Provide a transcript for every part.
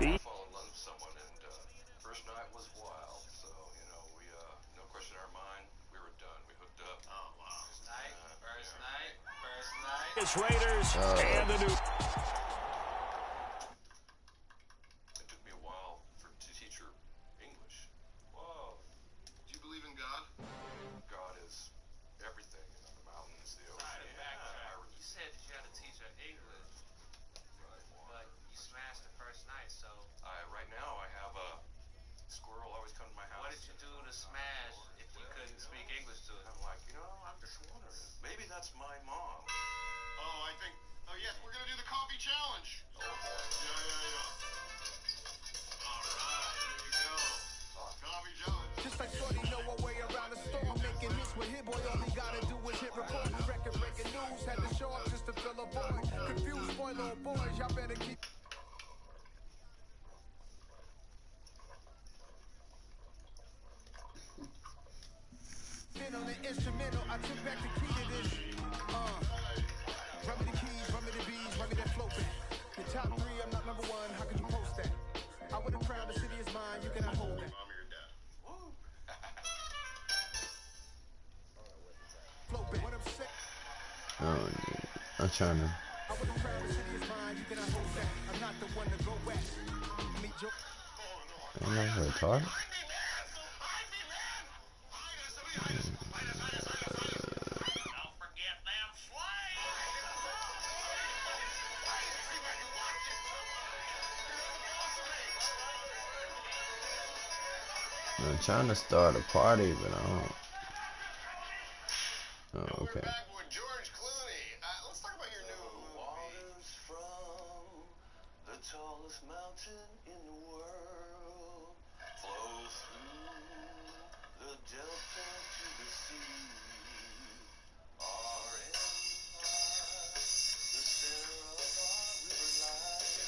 I fall in love with someone, and first night was wild. So you know, we no question in our mind, we were done. We hooked up. Oh wow! First night. It's Raiders and the new. It took me a while to teach her English. Whoa! Do you believe in God? God is everything. You know, the mountains, the ocean. You said that you had to teach her English, Right. but you smashed the first night. So Right now I have a squirrel always come to my house. what did you do to smash if you couldn't speak English to her? I'm like, I'm just wondering. Maybe that's my mom. Oh, yes, we're gonna do the coffee challenge. Oh, Yeah. All right, here we go. Coffee challenge. Just like Shorty know a way around the storm, making hits with Hit Boy, all he gotta do is hit report. Record breaking news, had to show up just to fill a void. Confused boy, little boys, y'all better keep. On the instrumental, I took back the key to this. Run me the keys, run me the bees, run me that float back. The top 3, I'm not number 1, how could you post that? I would have crowned the city is mine, you cannot hold that. Mom or your dad? Woo! Float back, what I'm saying. Oh, I'm trying to. I would have crowned the city is mine, you cannot hold that. I'm not the one to go back. Meet your. I don't know how to talk. I'm trying to start a party, but I don't. Oh, okay. We're back with George Clooney. Let's talk about your new movie. Waters from the tallest mountain in the world flow through the delta to the sea. Our empire, the center of our river lies.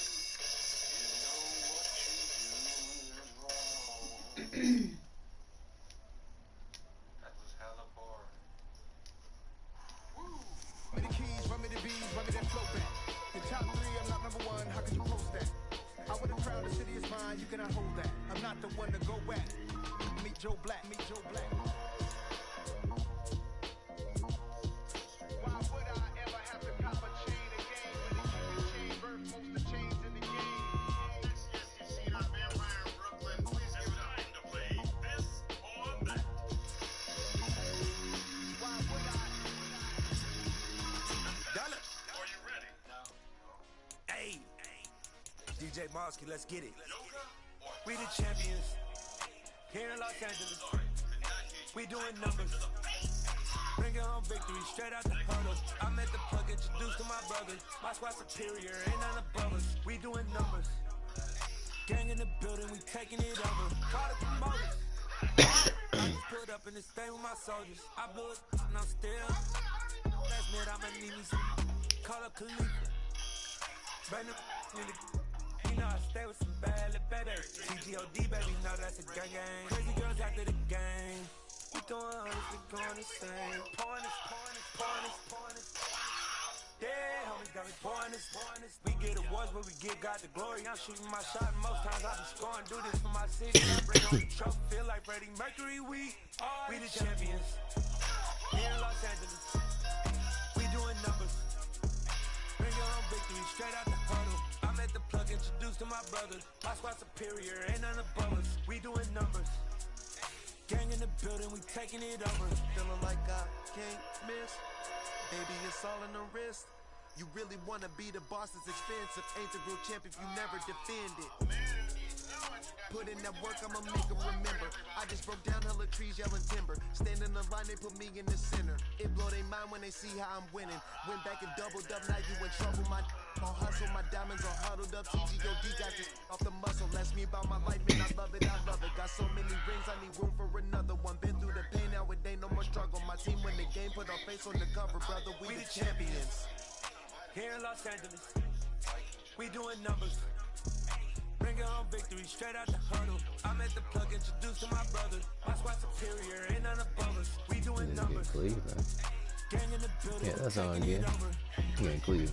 You know what you do is wrong. That was hella boring. Run me the keys, run me the bees, run me that float back. The top 3, I'm not number 1, how could you post that? I would have crowned the city is mine, you cannot hold that. I'm not the one to go back. Meet Joe Black, meet Joe Black. Why would I ever have to cop a chain again when the chain birth most the chains in the game? Yes, you've seen our vampire in Brooklyn. Please give it up. To play this or that. Why would I? Dallas, are you ready? Hey, DJ Mosky, let's get it. Yoga or We the champions here in Los Angeles. We doing numbers. Bringing home victory straight out the huddle. I'm at the plug, introduced to my brothers. My squad superior, ain't none above us. We doing numbers. Gang in the building, we taking it over. Call the promoters. I just put up in this thing with my soldiers. I blew it, and I'm still. Last minute, I'ma need me some. Call up Khalifa. Brand new. You know I stay with some bad little baby. CGOD, baby, know that's a gang gang. Crazy girls after the game. We doing hundreds, we going insane. Pouring this. Yeah, homies got me pouring this. We get awards, but we give God the glory. I'm shooting my shot, and most times I be scoring. Do this for my city. I bring on the trophy, feel like Freddie Mercury. We the champions. Here in Los Angeles. We doing numbers. Bring your own victory straight out the huddle. I'm at the plug, introduced to my brothers. My squad superior, ain't none above us. We doing numbers. Gang in the building, we taking it over. Feeling like I can't miss. Baby, it's all in the wrist. You really wanna be the boss, it's expensive. Ain't the real champ if you never defend it. Put in that work, I'ma make them remember. I just broke down hella trees, yelling timber. Stand in the line, they put me in the center. It blow their mind when they see how I'm winning. Went back and doubled up, now you in trouble. My all hustle, my diamonds all huddled up. CGOD got this off the muscle. Ask me about my life, man, I love it. Got so many rings, I need room for another one. Been through the pain, now it ain't no more struggle. My team win the game, put our face on the cover, brother. We the champions. Here in Los Angeles, we doing numbers. Bringing home victory straight out the huddle. I'm at the plug, introduced to my brothers. My squad superior, ain't none above us. We doing numbers. Gang in the building, yeah, that's all I get. Yeah, Cleveland.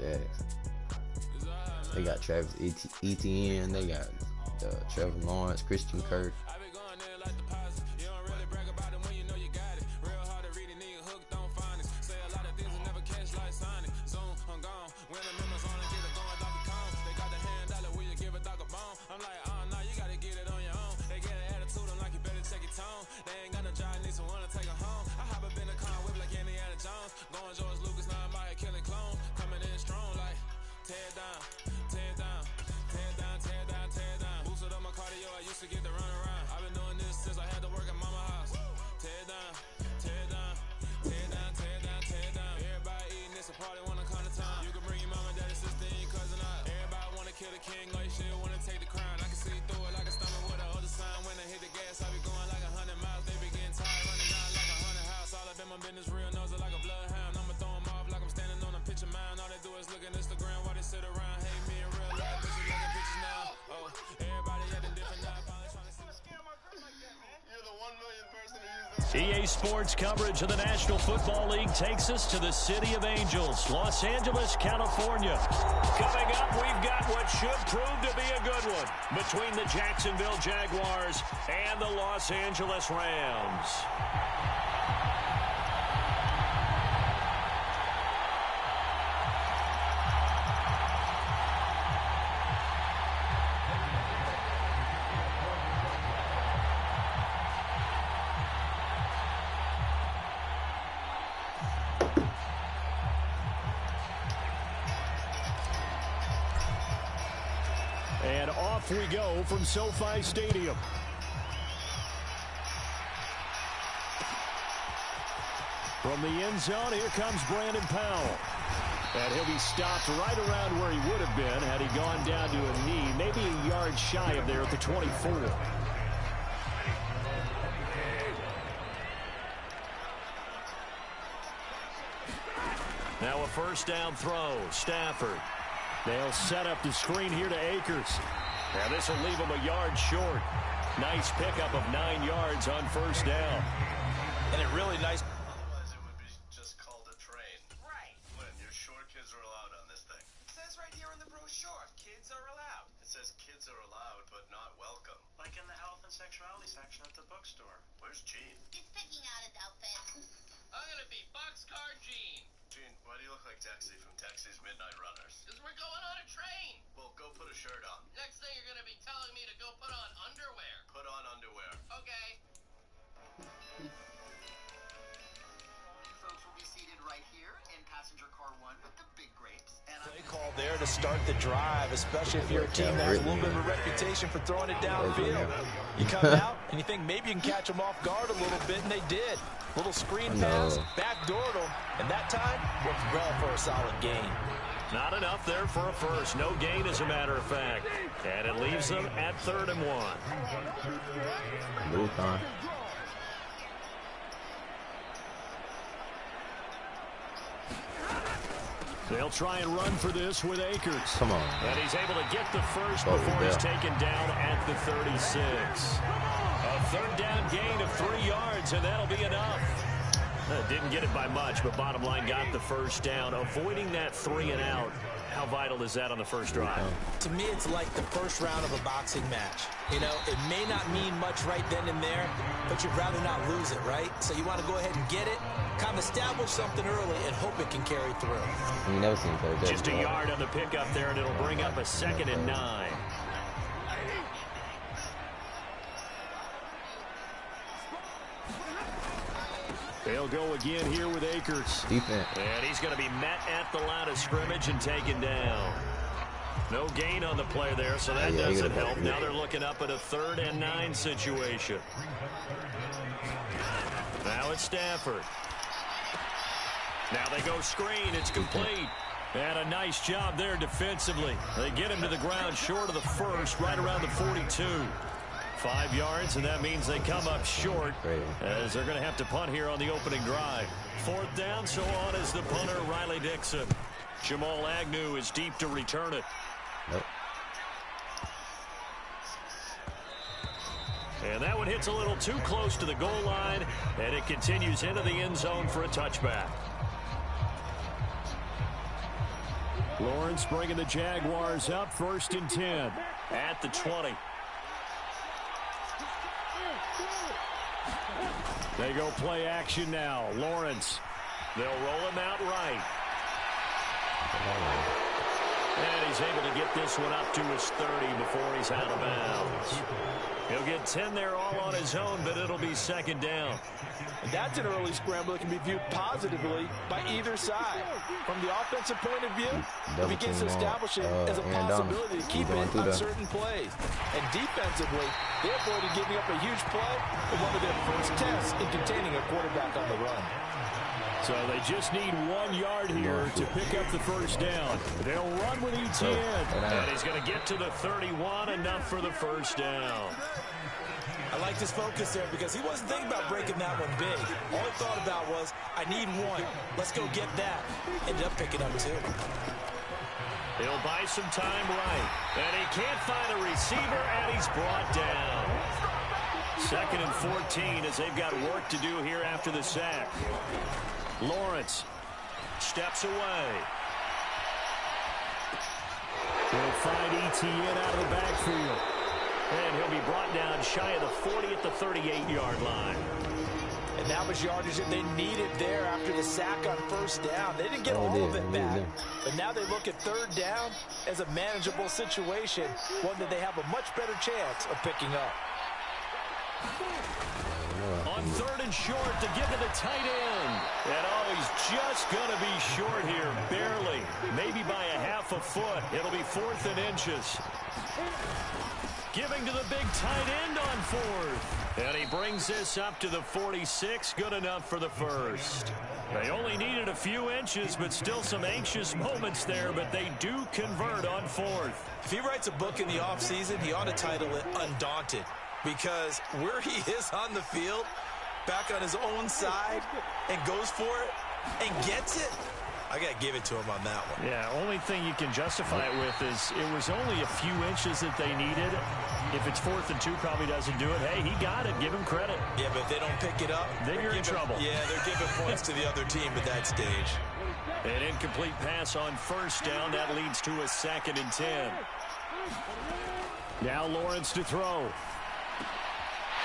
Jags. They got Travis Etienne. They got Trevor Lawrence, Christian Kirk. EA Sports coverage of the National Football League takes us to the City of Angels, Los Angeles, California. Coming up, we've got what should prove to be a good one between the Jacksonville Jaguars and the Los Angeles Rams. And off we go from SoFi Stadium. From the end zone, here comes Brandon Powell. And he'll be stopped right around where he would have been had he gone down to a knee, maybe a yard shy of there at the 24. Now a first down throw, Stafford. They'll set up the screen here to Akers. Now this will leave him a yard short. Nice pickup of 9 yards on first down. And it really nice. Otherwise it would be just called a train. Right. When your short kids are allowed on this thing. It says right here in the brochure, kids are allowed. It says kids are allowed, but not welcome. Like in the health and sexuality section at the bookstore. Where's Gene? He's picking out his outfit. I'm gonna be Boxcar Gene. Gene, why do you look like Taxi from Taxi's Midnight Runners? Because we're going on a train. Well, go put a shirt on. Next thing you're gonna be telling me to go put on underwear. Put on underwear. Okay. You folks will be seated right here in passenger car 1 with the big grapes. And Play call there to start the drive, especially if you're a team that has a little bit of a reputation for throwing it downfield. You come out and you think maybe you can catch them off guard a little bit, and they did. Little screen pass, backdoored them, and that time worked well for a solid gain. Not enough there for a first. No gain, as a matter of fact. And it leaves them at 3rd and 1. Move on. They'll try and run for this with Akers. Come on. And he's able to get the first before he's taken down at the 36. A 3rd down gain of 3 yards, and that'll be enough. Didn't get it by much, but bottom line got the first down. Avoiding that 3 and out. How vital is that on the first drive? To me, it's like the first round of a boxing match. You know, it may not mean much right then and there, but you'd rather not lose it, right? So you want to go ahead and get it, kind of establish something early, and hope it can carry through. You never seen that. Just a yard on the pickup there, and it'll bring up a 2nd and 9. They'll go again here with Akers. Defense. And he's going to be met at the line of scrimmage and taken down. No gain on the play there, so that doesn't help. Now they're looking up at a 3rd and 9 situation. Now it's Stafford. Now they go screen. It's complete. And a nice job there defensively. They get him to the ground short of the first, right around the 42. 5 yards, and that means they come up short as they're going to have to punt here on the opening drive. 4th down, so on is the punter, Riley Dixon. Jamal Agnew is deep to return it. Nope. And that one hits a little too close to the goal line, and it continues into the end zone for a touchback. Lawrence bringing the Jaguars up, 1st and 10 at the 20. They go play action now. Lawrence. They'll roll him out right. And he's able to get this one up to his 30 before he's out of bounds. He'll get 10 there all on his own, but it'll be 2nd down. And that's an early scramble that can be viewed positively by either side. From the offensive point of view, it begins to establish it as a possibility to keep it on certain plays. And defensively, they avoided giving up a huge play in one of their first tests in containing a quarterback on the run. So they just need 1 yard here to pick up the 1st down. They'll run with ETN. And he's going to get to the 31, enough for the 1st down. I liked his focus there because he wasn't thinking about breaking that one big. All he thought about was, I need 1. Let's go get that. Ended up picking up 2. He'll buy some time right. And he can't find a receiver, and he's brought down. 2nd and 14 as they've got work to do here after the sack. Lawrence steps away. He'll find ETN out of the backfield. And he'll be brought down shy of the 40 at the 38-yard line. And that was yardage that they needed there after the sack on 1st down. They didn't get all of it back. But now they look at 3rd down as a manageable situation, one that they have a much better chance of picking up. On 3rd and short to give to the tight end. And he's just going to be short here, barely. Maybe by a half a foot. It'll be 4th and inches. Giving to the big tight end on 4th. And he brings this up to the 46. Good enough for the 1st. They only needed a few inches, but still some anxious moments there, but they do convert on 4th. If he writes a book in the offseason, he ought to title it Undaunted. Because where he is on the field, back on his own side, and goes for it, and gets it, I got to give it to him on that one. Yeah, only thing you can justify it with is it was only a few inches that they needed. If it's 4th and 2, probably doesn't do it. Hey, he got it. Give him credit. Yeah, but if they don't pick it up, then you're in trouble. Yeah, they're giving points to the other team at that stage. An incomplete pass on 1st down. That leads to a 2nd and 10. Now Lawrence to throw.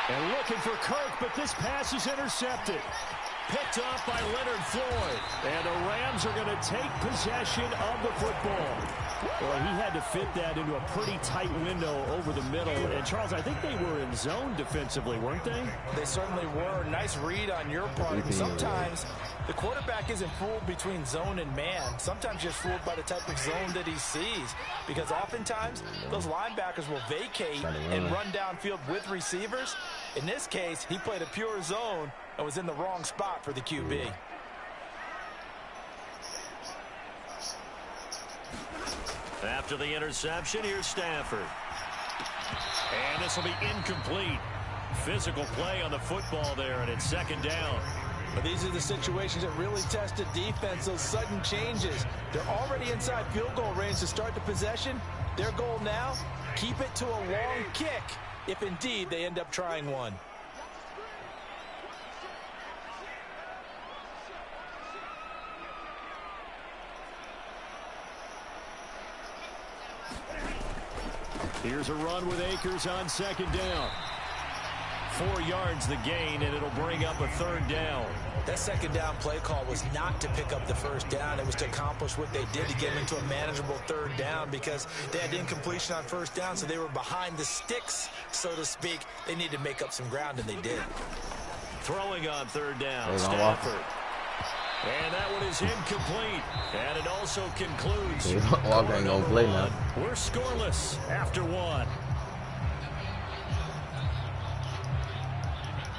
And looking for Kirk, but this pass is intercepted. Picked off by Leonard Floyd. And the Rams are going to take possession of the football. Well, he had to fit that into a pretty tight window over the middle. And, Charles, I think they were in zone defensively, weren't they? They certainly were. Nice read on your part. Sometimes the quarterback isn't fooled between zone and man. Sometimes just fooled by the type of zone that he sees. Because oftentimes, those linebackers will vacate and run downfield with receivers. In this case, he played a pure zone and was in the wrong spot for the QB. After the interception, here's Stafford. And this will be incomplete. Physical play on the football there, and it's 2nd down. But these are the situations that really test the defense, those sudden changes. They're already inside field goal range to start the possession. Their goal now, keep it to a long kick, if indeed they end up trying one. Here's a run with Akers on 2nd down. 4 yards the gain, and it'll bring up a 3rd down. That 2nd down play call was not to pick up the 1st down. It was to accomplish what they did to get into a manageable 3rd down because they had incompletion on 1st down, so they were behind the sticks, so to speak. They needed to make up some ground, and they did. Throwing on 3rd down, Stafford. And that one is incomplete. And it also concludes. Walker ain't gonna play now. We're scoreless after 1.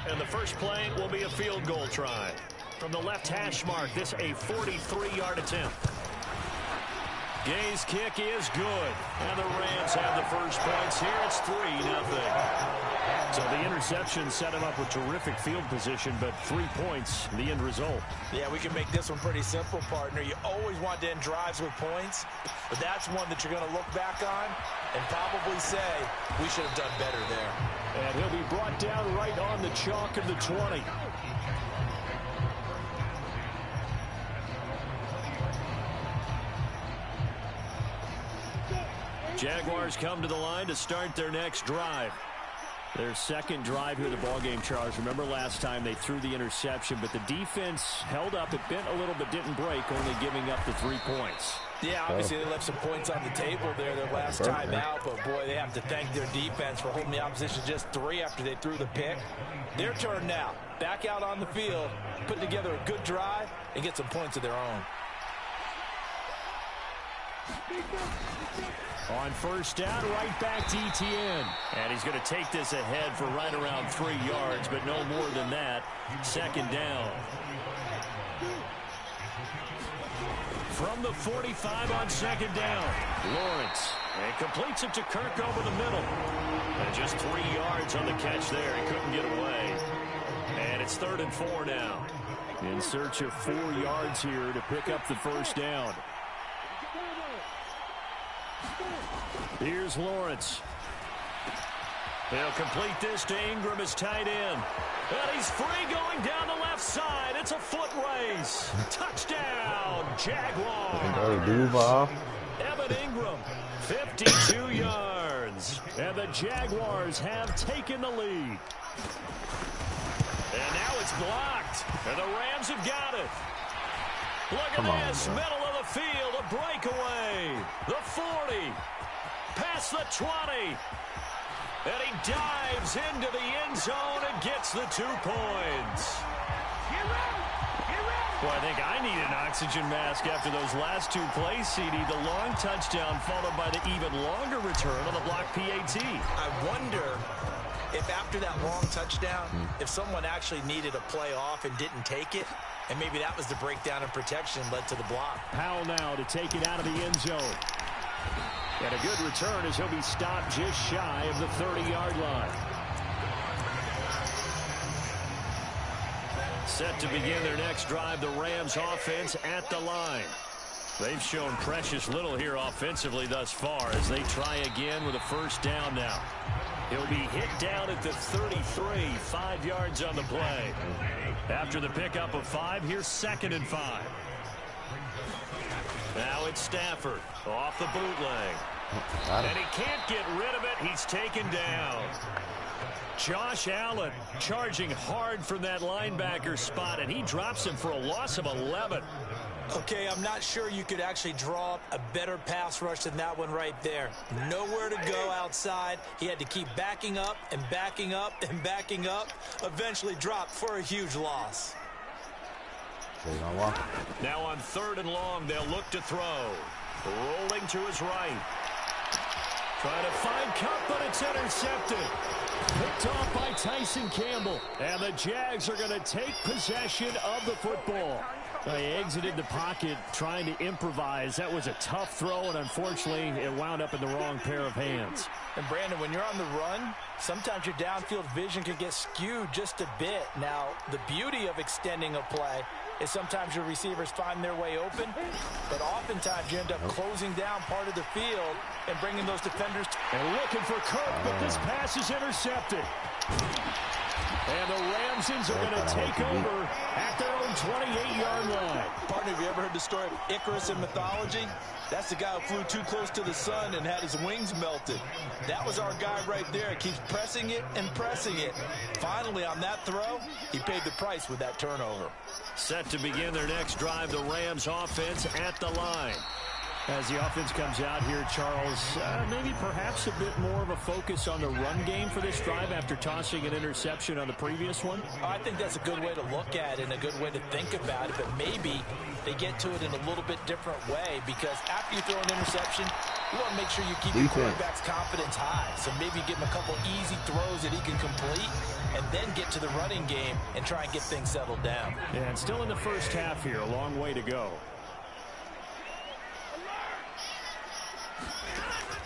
And the first play will be a field goal try. From the left hash mark, this a 43-yard attempt. Gay's kick is good. And the Rams have the first points here. It's 3-0. So the interception set him up with terrific field position, but 3 points, the end result. Yeah, we can make this one pretty simple, partner. You always want to end drives with points, but that's one that you're going to look back on and probably say, we should have done better there. And he'll be brought down right on the chalk of the 20. Jaguars come to the line to start their next drive. Their second drive here in the ballgame, Charles. Remember last time they threw the interception, but the defense held up. It bent a little but didn't break, only giving up the 3 points. Yeah, obviously they left some points on the table there their last time out, but boy, they have to thank their defense for holding the opposition just 3 after they threw the pick. Their turn now. Back out on the field, put together a good drive, and get some points of their own. On first down, right back to ETN. And he's going to take this ahead for right around 3 yards, but no more than that. Second down. From the 45 on second down, Lawrence. And completes it to Kirk over the middle. And just 3 yards on the catch there. He couldn't get away. And it's 3rd and 4 now. In search of 4 yards here to pick up the first down. Here's Lawrence. He'll complete this to Ingram as tight end. And he's free going down the left side. It's a foot race. Touchdown, Jaguars. Duval. Evan Ingram, 52 yards. And the Jaguars have taken the lead. And now it's blocked. And the Rams have got it. Look at this, middle of the field, a breakaway. The 40, past the 20. And he dives into the end zone and gets the 2 points. Well, I think I need an oxygen mask after those last 2 plays, CD. The long touchdown followed by the even longer return on the block PAT. I wonder if after that long touchdown, if someone actually needed a play off and didn't take it, and maybe that was the breakdown in protection led to the block. Powell now to take it out of the end zone. And a good return as he'll be stopped just shy of the 30-yard line. Set to begin their next drive, the Rams offense at the line. They've shown precious little here offensively thus far as they try again with a first down now. He'll be hit down at the 33, 5 yards on the play. After the pickup of 5, here's 2nd and 5. Now it's Stafford off the bootleg. And he can't get rid of it. He's taken down. Josh Allen charging hard from that linebacker spot, and he drops him for a loss of 11. Okay, I'm not sure you could actually draw up a better pass rush than that one right there. Nowhere to go outside. He had to keep backing up and backing up and backing up. Eventually dropped for a huge loss. Now on 3rd and long, they'll look to throw. Rolling to his right. Trying to find Cup, but it's intercepted. Picked off by Tyson Campbell. And the Jags are going to take possession of the football. They exited the pocket trying to improvise. That was a tough throw, and unfortunately, it wound up in the wrong pair of hands. And Brandon, when you're on the run, sometimes your downfield vision can get skewed just a bit. Now, the beauty of extending a play is sometimes your receivers find their way open, but oftentimes you end up closing down part of the field and bringing those defenders. And looking for Kirk, but this pass is intercepted. And the Ramsons are going to take over at their own 28-yard line. Partner, have you ever heard the story of Icarus in mythology? That's the guy who flew too close to the sun and had his wings melted. That was our guy right there. Keeps pressing it and pressing it. Finally, on that throw, he paid the price with that turnover. Set to begin their next drive, the Rams offense at the line. As the offense comes out here, Charles, maybe perhaps a bit more of a focus on the run game for this drive after tossing an interception on the previous one? I think that's a good way to look at it and a good way to think about it, but maybe they get to it in a little bit different way because after you throw an interception, you want to make sure you keep your quarterback's confidence high. So maybe give him a couple easy throws that he can complete and then get to the running game and try and get things settled down. Yeah, and still in the first half here, a long way to go.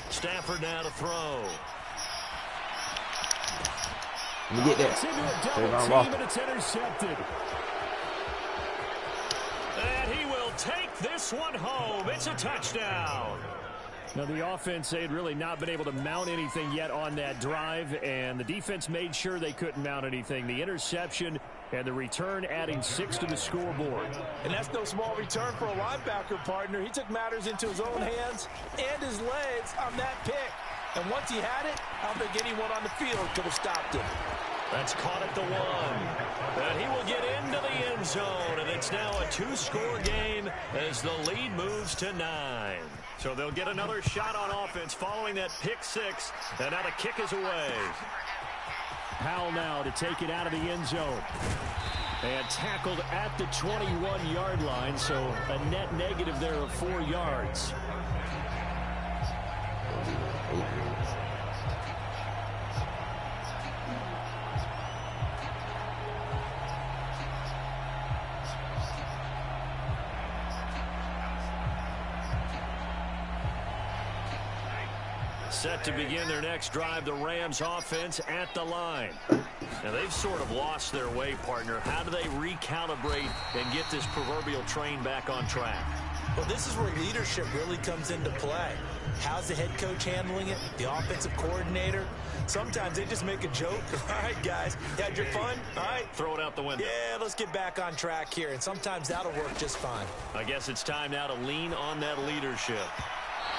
Stafford now to throw. Let me get that. It's into a double team, and it's intercepted. And he will take this one home. It's a touchdown. Now, the offense, they had really not been able to mount anything yet on that drive, and the defense made sure they couldn't mount anything. The interception And the return adding 6 to the scoreboard. And that's no small return for a linebacker, partner. He took matters into his own hands and his legs on that pick. And once he had it, I don't think anyone on the field could have stopped him. That's caught at the 1. And he will get into the end zone. And it's now a 2-score game as the lead moves to 9. So they'll get another shot on offense following that pick 6. And now the kick is away. Powell now to take it out of the end zone. And tackled at the 21-yard line, so a net negative there of 4 yards. Set to begin their next drive, the Rams offense at the line. Now they've sort of lost their way, partner. How do they recalibrate and get this proverbial train back on track? Well, this is where leadership really comes into play. How's the head coach handling it? The offensive coordinator? Sometimes they just make a joke. All right, guys, you had your fun? All right. Throw it out the window. Yeah, let's get back on track here. And sometimes that'll work just fine. I guess it's time now to lean on that leadership.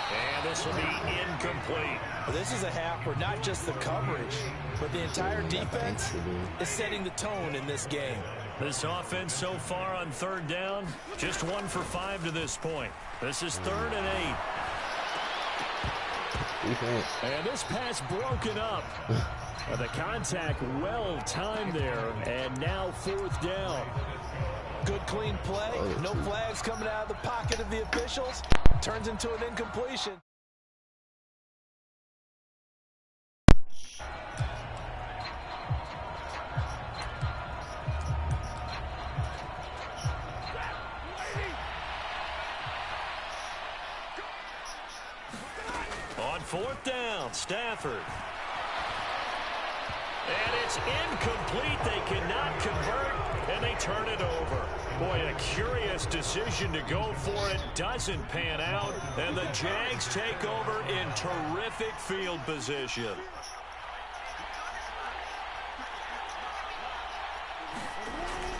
And this will be incomplete. Well, this is a half where not just the coverage, but the entire defense is setting the tone in this game. This offense so far on 3rd down, just 1 for 5 to this point. This is 3rd and 8. And this pass broken up. The contact well timed there, and now 4th down. Good clean play. No flags coming out of the pocket of the officials. Turns into an incompletion. On 4th down, Stafford. And it's incomplete. They cannot convert, and they turn it over. Boy, a curious decision to go for it. Doesn't pan out, and the Jags take over in terrific field position.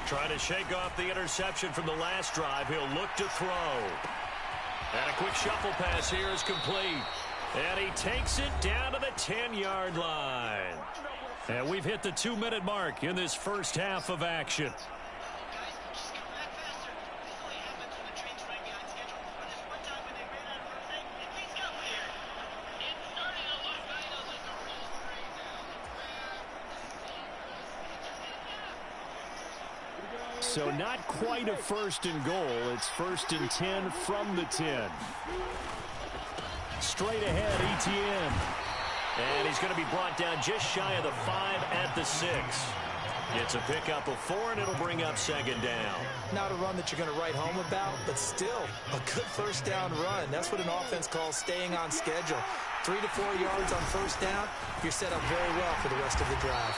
Trying to shake off the interception from the last drive. He'll look to throw. And a quick shuffle pass here is complete. And he takes it down to the 10-yard line. And we've hit the 2-minute mark in this first half of action. So not quite a 1st and goal. It's 1st and 10 from the 10. Straight ahead, Etienne. And he's going to be brought down just shy of the 5 at the 6. Gets a pickup of 4, and it'll bring up 2nd down. Not a run that you're going to write home about, but still a good 1st down run. That's what an offense calls staying on schedule. 3 to 4 yards on 1st down, you're set up very well for the rest of the drive.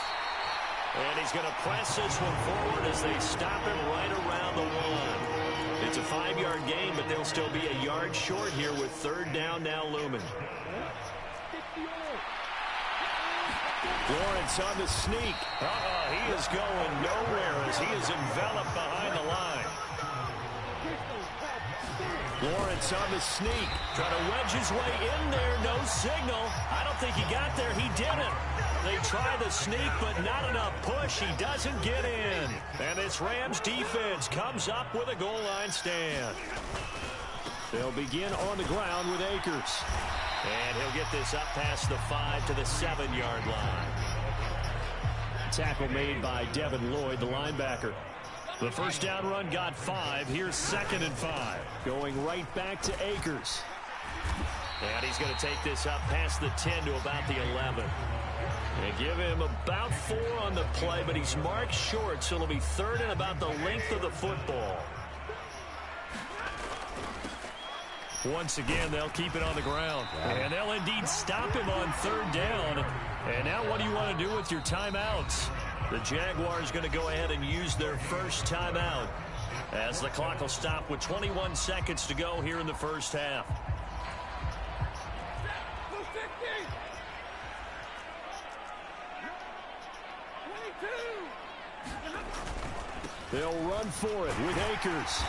And he's going to press this one forward as they stop him right around the 1. It's a 5-yard gain, but they'll still be a yard short here with 3rd down now looming. Lawrence on the sneak. He is going nowhere as he is enveloped behind the line. Lawrence on the sneak. Trying to wedge his way in there. No signal. I don't think he got there. He didn't. They try the sneak, but not enough push. He doesn't get in. And this Rams defense comes up with a goal line stand. They'll begin on the ground with Akers. And he'll get this up past the 5 to the 7-yard line. Tackle made by Devin Lloyd, the linebacker. The 1st down run got 5. Here's 2nd and 5. Going right back to Akers. And he's going to take this up past the 10 to about the 11. And give him about 4 on the play, but he's marked short, so it'll be 3rd and about the length of the football. Once again, they'll keep it on the ground. And they'll indeed stop him on 3rd down. And now what do you want to do with your timeouts? The Jaguars going to go ahead and use their first timeout as the clock will stop with 21 seconds to go here in the first half. They'll run for it with Akers.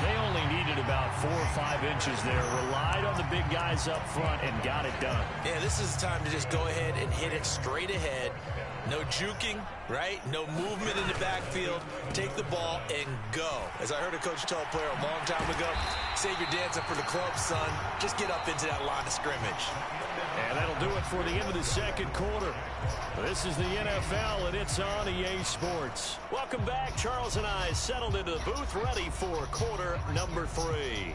They only needed about 4 or 5 inches there. Relied on the big guys up front and got it done. Yeah, this is the time to just go ahead and hit it straight ahead. No juking, right? No movement in the backfield. Take the ball and go. As I heard a coach tell a player a long time ago, save your dancing for the club, son. Just get up into that line of scrimmage. And that'll do it for the end of the second quarter. This is the NFL, and it's on EA Sports. Welcome back. Charles and I settled into the booth, ready for quarter number 3.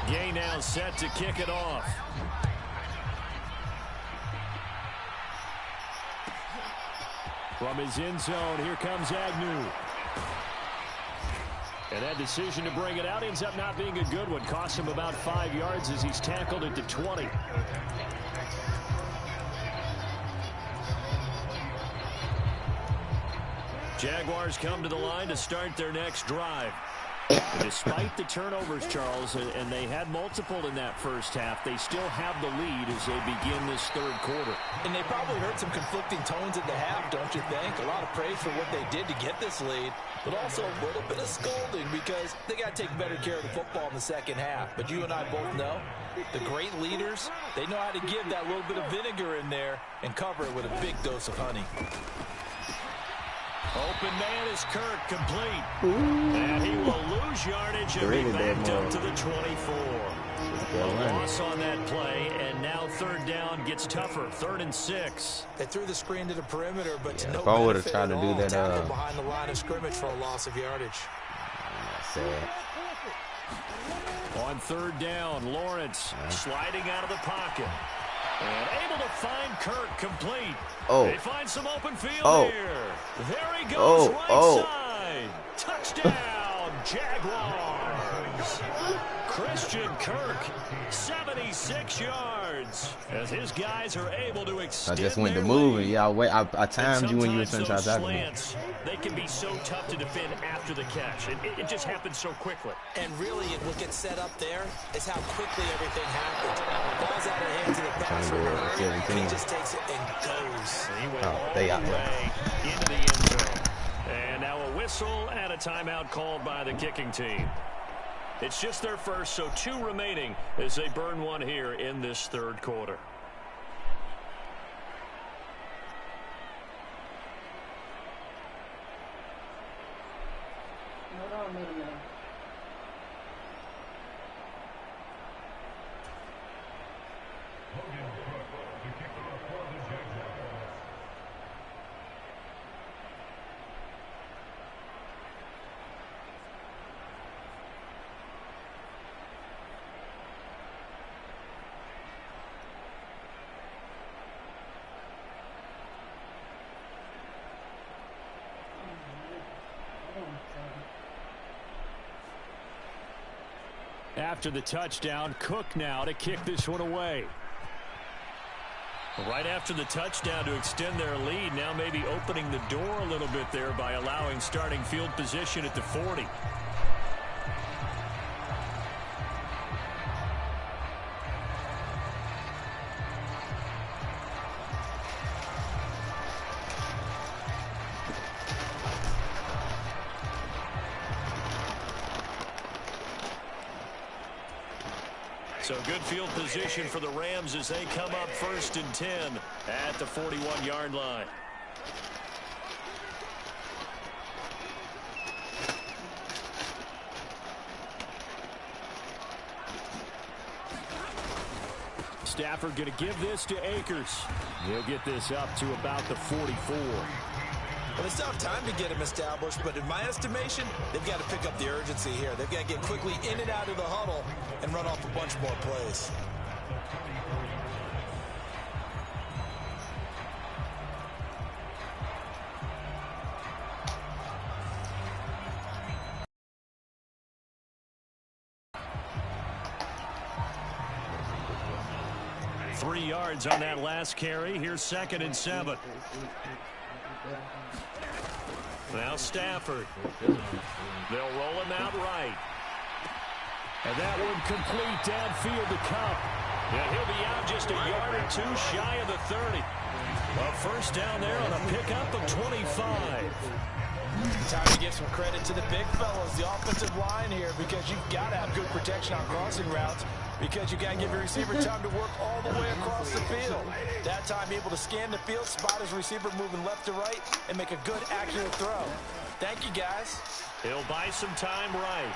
Gay now set to kick it off. From his end zone, here comes Agnew. And that decision to bring it out ends up not being a good one. Cost him about 5 yards as he's tackled it to 20. Jaguars come to the line to start their next drive. Despite the turnovers, Charles, and they had multiple in that first half, they still have the lead as they begin this third quarter. And they probably heard some conflicting tones at the half, don't you think? A lot of praise for what they did to get this lead, but also a little bit of scolding because they got to take better care of the football in the second half. But you and I both know the great leaders, they know how to give that little bit of vinegar in there and cover it with a big dose of honey. Open man is Kirk, complete. Ooh. And he will lose yardage and be backed up to the 24. A loss on that play, and now third down gets tougher. 3rd and 6. They threw the screen to the perimeter, but yeah, no if I would have tried to do that behind the line of scrimmage for a loss of yardage. On 3rd down, Lawrence sliding out of the pocket. And able to find Kirk, complete. They find some open field here. There he goes, right side. Touchdown, Jaguars. Christian Kirk, 76 yards. As his guys are able to extend I just went to move, and I timed you when you were trying to tackle me. They can be so tough to defend after the catch. It just happens so quickly. And really, what gets set up there is how quickly everything happens. Ball's out of the hands of the passer. He just takes it and goes. He went all the way into the end zone. And now a whistle and a timeout called by the kicking team. It's just their first, so 2 remaining as they burn one here in this third quarter. Hold on a minute. After the touchdown, Cook now to kick this one away. Right after the touchdown to extend their lead, now maybe opening the door a little bit there by allowing starting field position at the 40. So good field position for the Rams as they come up 1st and 10 at the 41-yard line. Stafford going to give this to Akers. He'll get this up to about the 44. Well, it's not time to get him established, but in my estimation, they've got to pick up the urgency here. They've got to get quickly in and out of the huddle and run off a bunch more plays. Three yards on that last carry. Here's 2nd and 7. Now Stafford. They'll roll him out right. And that one complete downfield to Cup. And he'll be out just a yard or two shy of the 30. A first down there on a pickup of 25. Time to give some credit to the big fellows, the offensive line here, because you've got to have good protection on crossing routes, because you got to give your receiver time to work all the way across the field. That time able to scan the field, spot his receiver moving left to right, and make a good, accurate throw. Thank you, guys. He'll buy some time right.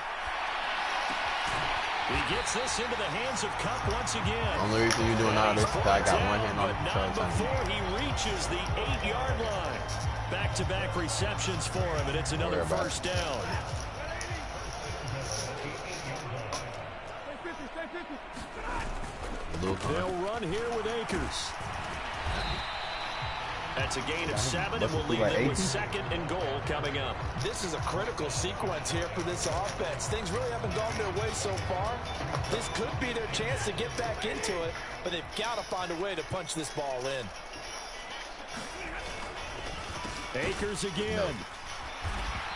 He gets this into the hands of Cup once again. Only reason you're doing all this is because I got one hand on but the not control before he reaches the 8-yard line. Back-to-back receptions for him, and it's another first down. They'll run here with Akers. That's a gain of 7, and we'll leave them with 2nd and goal coming up. This is a critical sequence here for this offense. Things really haven't gone their way so far. This could be their chance to get back into it, but they've got to find a way to punch this ball in. Akers again.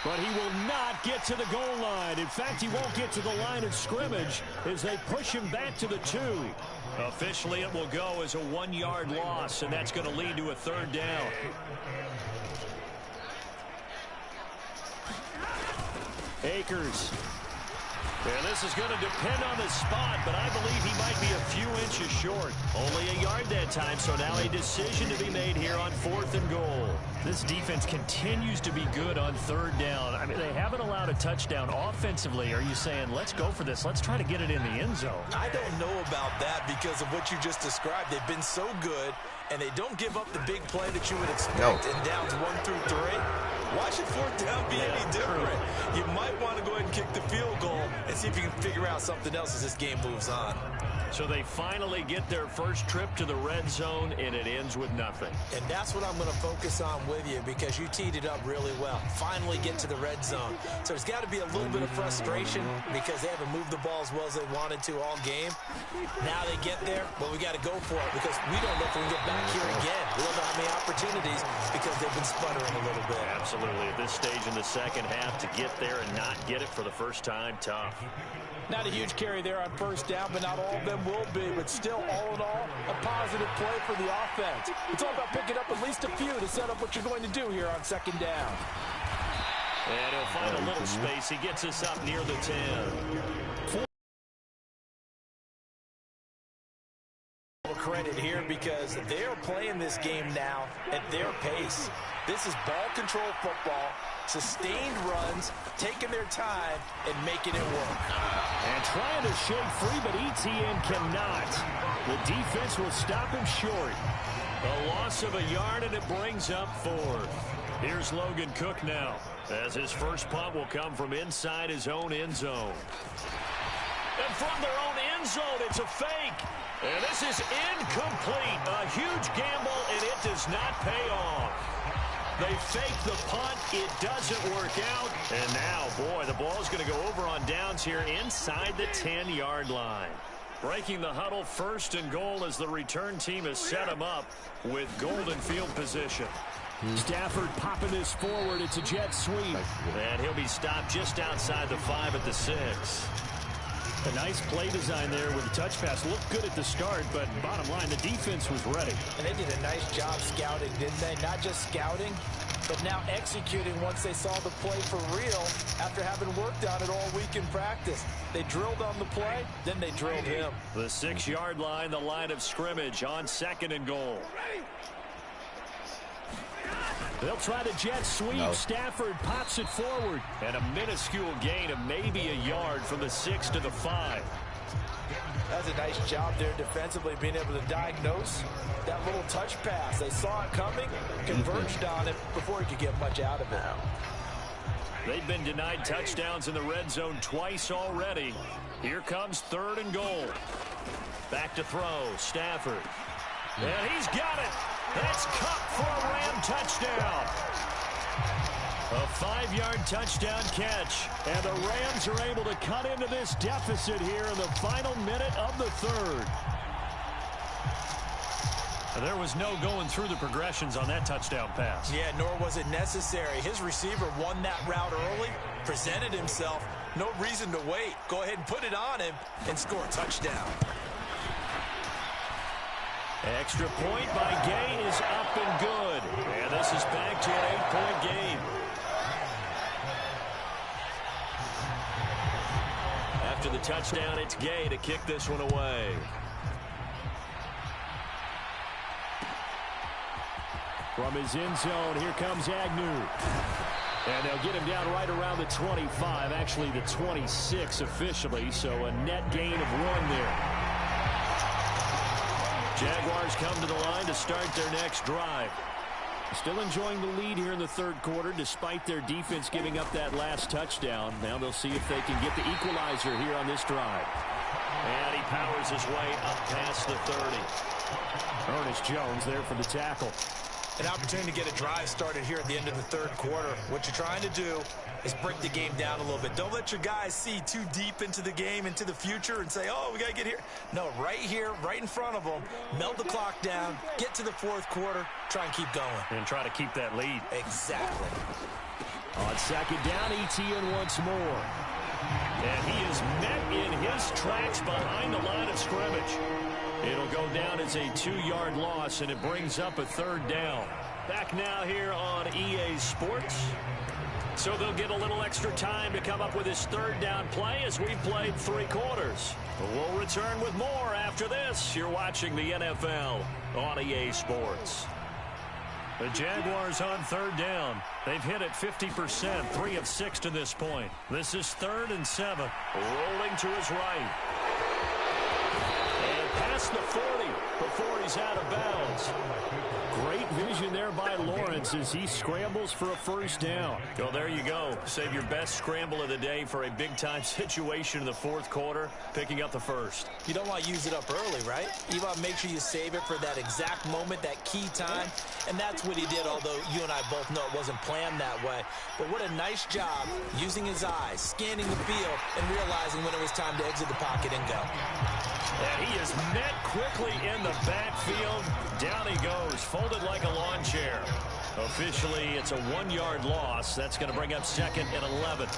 But he will not get to the goal line. In fact, he won't get to the line of scrimmage as they push him back to the 2. Officially, it will go as a 1-yard loss, and that's going to lead to a 3rd down. Akers. And this is going to depend on the spot, but I believe he might be a few inches short. Only a yard that time, so now a decision to be made here on 4th and goal. This defense continues to be good on 3rd down. I mean, they haven't allowed a touchdown offensively. Are you saying, let's go for this, let's try to get it in the end zone? I don't know about that because of what you just described. They've been so good, and they don't give up the big play that you would expect in downs 1 through 3. Why should 4th down be any different? You might want to go ahead and kick the field goal and see if you can figure out something else as this game moves on. So they finally get their first trip to the red zone, and it ends with nothing. And that's what I'm going to focus on with you because you teed it up really well. Finally get to the red zone. So there's got to be a little bit of frustration because they haven't moved the ball as well as they wanted to all game. Now they get there, but we got to go for it because we don't know if we can get back here again. We don't know how many opportunities because they've been sputtering a little bit. Absolutely. At this stage in the second half, to get there and not get it for the first time, tough. Not a huge carry there on first down, but not all of them will be. But still, all in all, a positive play for the offense. It's all about picking up at least a few to set up what you're going to do here on 2nd down. And he'll find a little space. He gets us up near the 10. Credit here because they're playing this game now at their pace. This is ball control football, sustained runs, taking their time and making it work. And trying to shake free, but ETN cannot. The defense will stop him short. A loss of a yard, and it brings up 4th. Here's Logan Cook now, as his first punt will come from inside his own end zone. And from their own end zone, it's a fake. And this is incomplete. A huge gamble, and it does not pay off. They fake the punt. It doesn't work out. And now, boy, the ball's going to go over on downs here inside the 10-yard line. Breaking the huddle, 1st and goal as the return team has set him up with golden field position. Stafford popping this forward. It's a jet sweep. And he'll be stopped just outside the 5 at the 6. A nice play design there with the touch pass. Looked good at the start, but bottom line, the defense was ready. And they did a nice job scouting, didn't they? Not just scouting, but now executing once they saw the play for real after having worked on it all week in practice. They drilled on the play, then they drilled him. The 6-yard line, the line of scrimmage on 2nd and goal. They'll try to jet sweep. No. Stafford pops it forward. And a minuscule gain of maybe a yard from the 6 to the 5. That's a nice job there defensively, being able to diagnose that little touch pass. They saw it coming, converged on it before he could get much out of it. They've been denied touchdowns in the red zone twice already. Here comes 3rd and goal. Back to throw. Stafford. And he's got it. That's Cup for a Ram touchdown. A 5-yard touchdown catch. And the Rams are able to cut into this deficit here in the final minute of the 3rd. There was no going through the progressions on that touchdown pass. Yeah, nor was it necessary. His receiver won that route early, presented himself. No reason to wait. Go ahead and put it on him and score a touchdown. Extra point by Gay is up and good. And this is back to an 8-point game. After the touchdown, it's Gay to kick this one away. From his end zone, here comes Agnew. And they'll get him down right around the 25, actually the 26 officially, so a net gain of 1 there. Jaguars come to the line to start their next drive. Still enjoying the lead here in the third quarter, despite their defense giving up that last touchdown. Now they'll see if they can get the equalizer here on this drive. And he powers his way up past the 30. Ernest Jones there for the tackle. An opportunity to get a drive started here at the end of the third quarter. What you're trying to do is break the game down a little bit. Don't let your guys see too deep into the game, into the future, and say, oh, we got to get here. No, right here, right in front of them, melt the clock down, get to the fourth quarter, try and keep going. And try to keep that lead. Exactly. On second down, Etienne once more. And he is met in his tracks behind the line of scrimmage. It'll go down as a 2-yard loss, and it brings up a third down. Back now here on EA Sports. So they'll get a little extra time to come up with his third down play as we've played 3 quarters. We'll return with more after this. You're watching the NFL on EA Sports. The Jaguars on third down. They've hit it 50%, 3 of 6 to this point. This is 3rd and 7. Rolling to his right. And past the 40 before he's out of bounds. Great vision there by Lawrence as he scrambles for a first down. Well, there you go. Save your best scramble of the day for a big-time situation in the fourth quarter, picking up the first. You don't want to use it up early, right? You want to make sure you save it for that exact moment, that key time, and that's what he did, although you and I both know it wasn't planned that way. But what a nice job using his eyes, scanning the field, and realizing when it was time to exit the pocket and go. And he is met quickly in the backfield. Down he goes, folded like a lawn chair. Officially, it's a 1-yard loss. That's going to bring up 2nd and 11.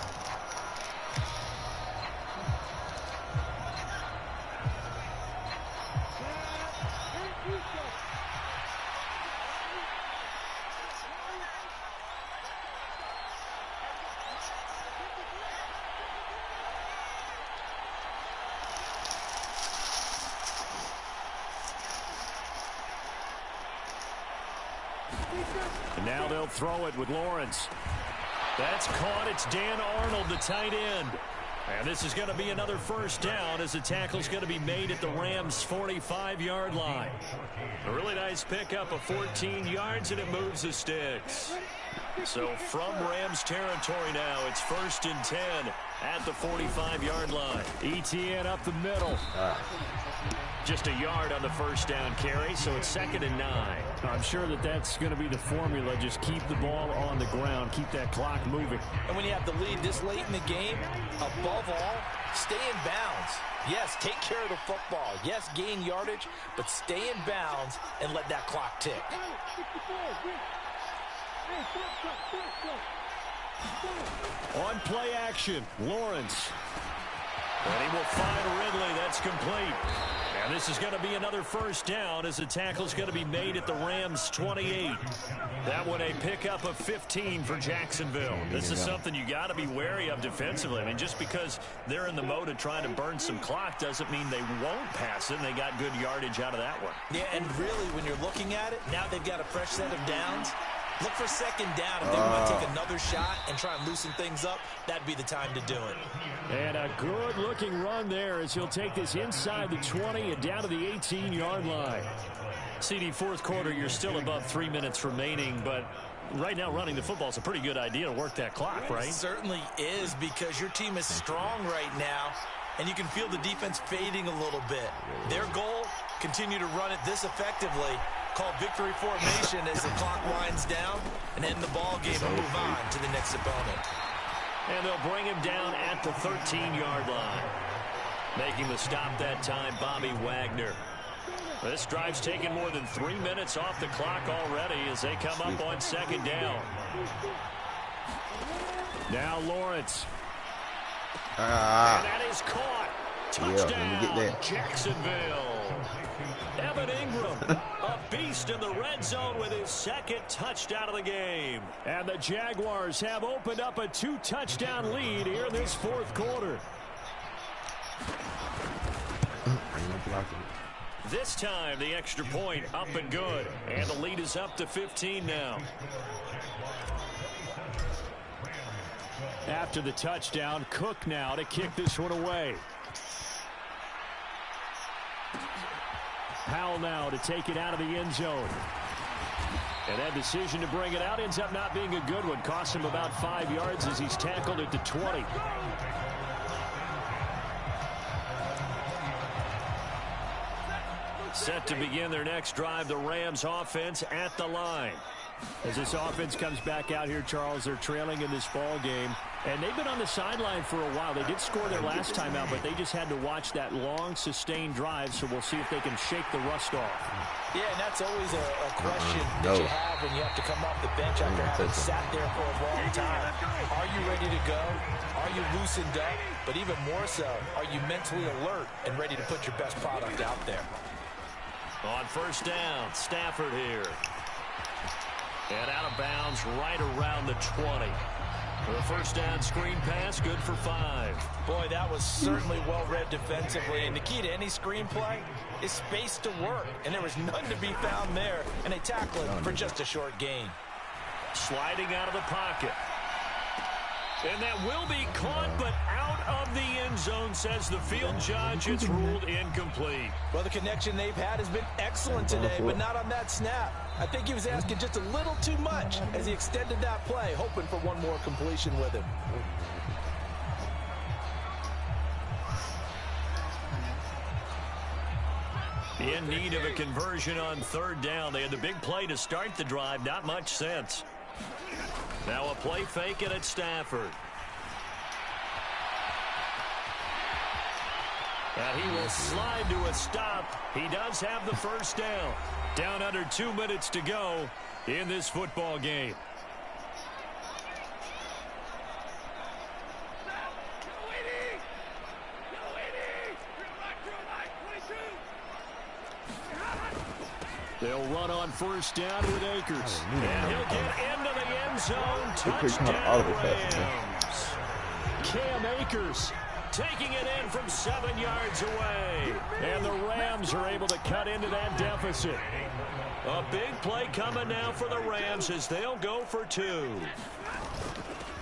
And now they'll throw it with Lawrence. That's caught. It's Dan Arnold, the tight end. And this is going to be another first down as the tackle's going to be made at the Rams' 45-yard line. A really nice pickup of 14 yards, and it moves the sticks. So from Rams territory now, it's 1st and 10 at the 45-yard line. Etienne up the middle. Just a yard on the first down carry, so it's 2nd and 9. I'm sure that's going to be the formula. Just keep the ball on the ground, keep that clock moving. And when you have the lead this late in the game, above all, stay in bounds. Yes, take care of the football. Yes, gain yardage, but stay in bounds and let that clock tick. On play action, Lawrence. And he will find Ridley. That's complete. And this is going to be another first down as the tackle's going to be made at the Rams' 28. That one a pickup of 15 for Jacksonville. This is something you got to be wary of defensively. I mean, just because they're in the mode of trying to burn some clock doesn't mean they won't pass it. And they got good yardage out of that one. Yeah, and really, when you're looking at it, now they've got a fresh set of downs. Look for 2nd down. If they want to take another shot and try and loosen things up, that'd be the time to do it. And a good-looking run there as he'll take this inside the 20 and down to the 18-yard line. CD, fourth quarter, you're still above 3 minutes remaining, but right now running the football is a pretty good idea to work that clock, right? It certainly is, because your team is strong right now, and you can feel the defense fading a little bit. Their goal, continue to run it this effectively, call victory formation as the clock winds down, and end the ball game and move on to the next opponent. And they'll bring him down at the 13-yard line. Making the stop that time, Bobby Wagner. This drive's taken more than 3 minutes off the clock already as they come up on second down. Now Lawrence. And that is caught. Touchdown, Jacksonville. Evan Ingram, a beast in the red zone with his second touchdown of the game. And the Jaguars have opened up a 2-touchdown lead here in this fourth quarter. This time, the extra point up and good. And the lead is up to 15 now. After the touchdown, Cook now to kick this one away. Powell now to take it out of the end zone. And that decision to bring it out ends up not being a good one. Costs him about 5 yards as he's tackled at the 20. Set to begin their next drive, the Rams offense at the line. As this offense comes back out here, Charles, they're trailing in this ball game. And they've been on the sideline for a while. They did score their last time out, but they just had to watch that long, sustained drive. So we'll see if they can shake the rust off. Yeah, and that's always a question that you have when you have to come off the bench after having sat there for a long time. Are you ready to go? Are you loosened up? But even more so, are you mentally alert and ready to put your best product out there? On first down, Stafford here. And out of bounds right around the 20. For a first down screen pass, good for 5. Boy, that was certainly well read defensively. And the key to any screenplay is space to work. And there was none to be found there. And they tackle it for just a short gain. Sliding out of the pocket. And that will be caught, but out of the end zone, says the field judge. It's ruled incomplete. Well, the connection they've had has been excellent today, but not on that snap. I think he was asking just a little too much as he extended that play, hoping for one more completion with him. In need of a conversion on third down. They had the big play to start the drive. Not much sense. Now a play fake it at Stafford. And he will slide to a stop. He does have the first down. Down under 2 minutes to go in this football game. They'll run on first down with Akers. And he'll get into the end zone. Touchdown Rams. Cam Akers taking it in from 7 yards away. And the Rams are able to cut into that deficit. A big play coming now for the Rams as they'll go for 2.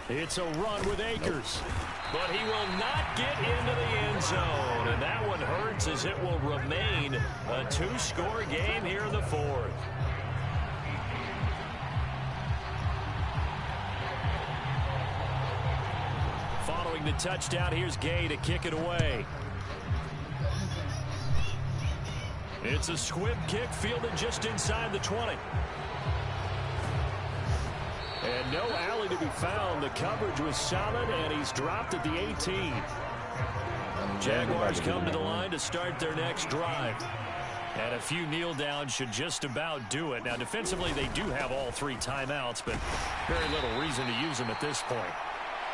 It's a run with Akers. But he will not get into the end zone. And that one hurts as it will remain a 2-score game here in the fourth. Following the touchdown, here's Gay to kick it away. It's a squib kick fielded just inside the 20. And no alley to be found. The coverage was solid, and he's dropped at the 18. Jaguars come to the line to start their next drive. And a few kneel downs should just about do it. Now, defensively, they do have all 3 timeouts, but very little reason to use them at this point.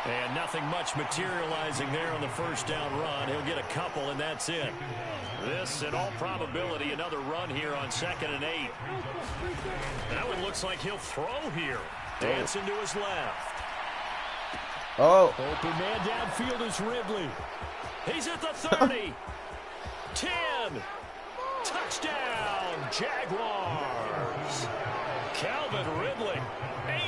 And nothing much materializing there on the first down run. He'll get a couple, and that's it. This, in all probability, another run here on 2nd and 8. That one looks like he'll throw here. Dancing to his left. Oh. Open man downfield is Ridley. He's at the 30. 10. Touchdown, Jaguars. Calvin Ridley,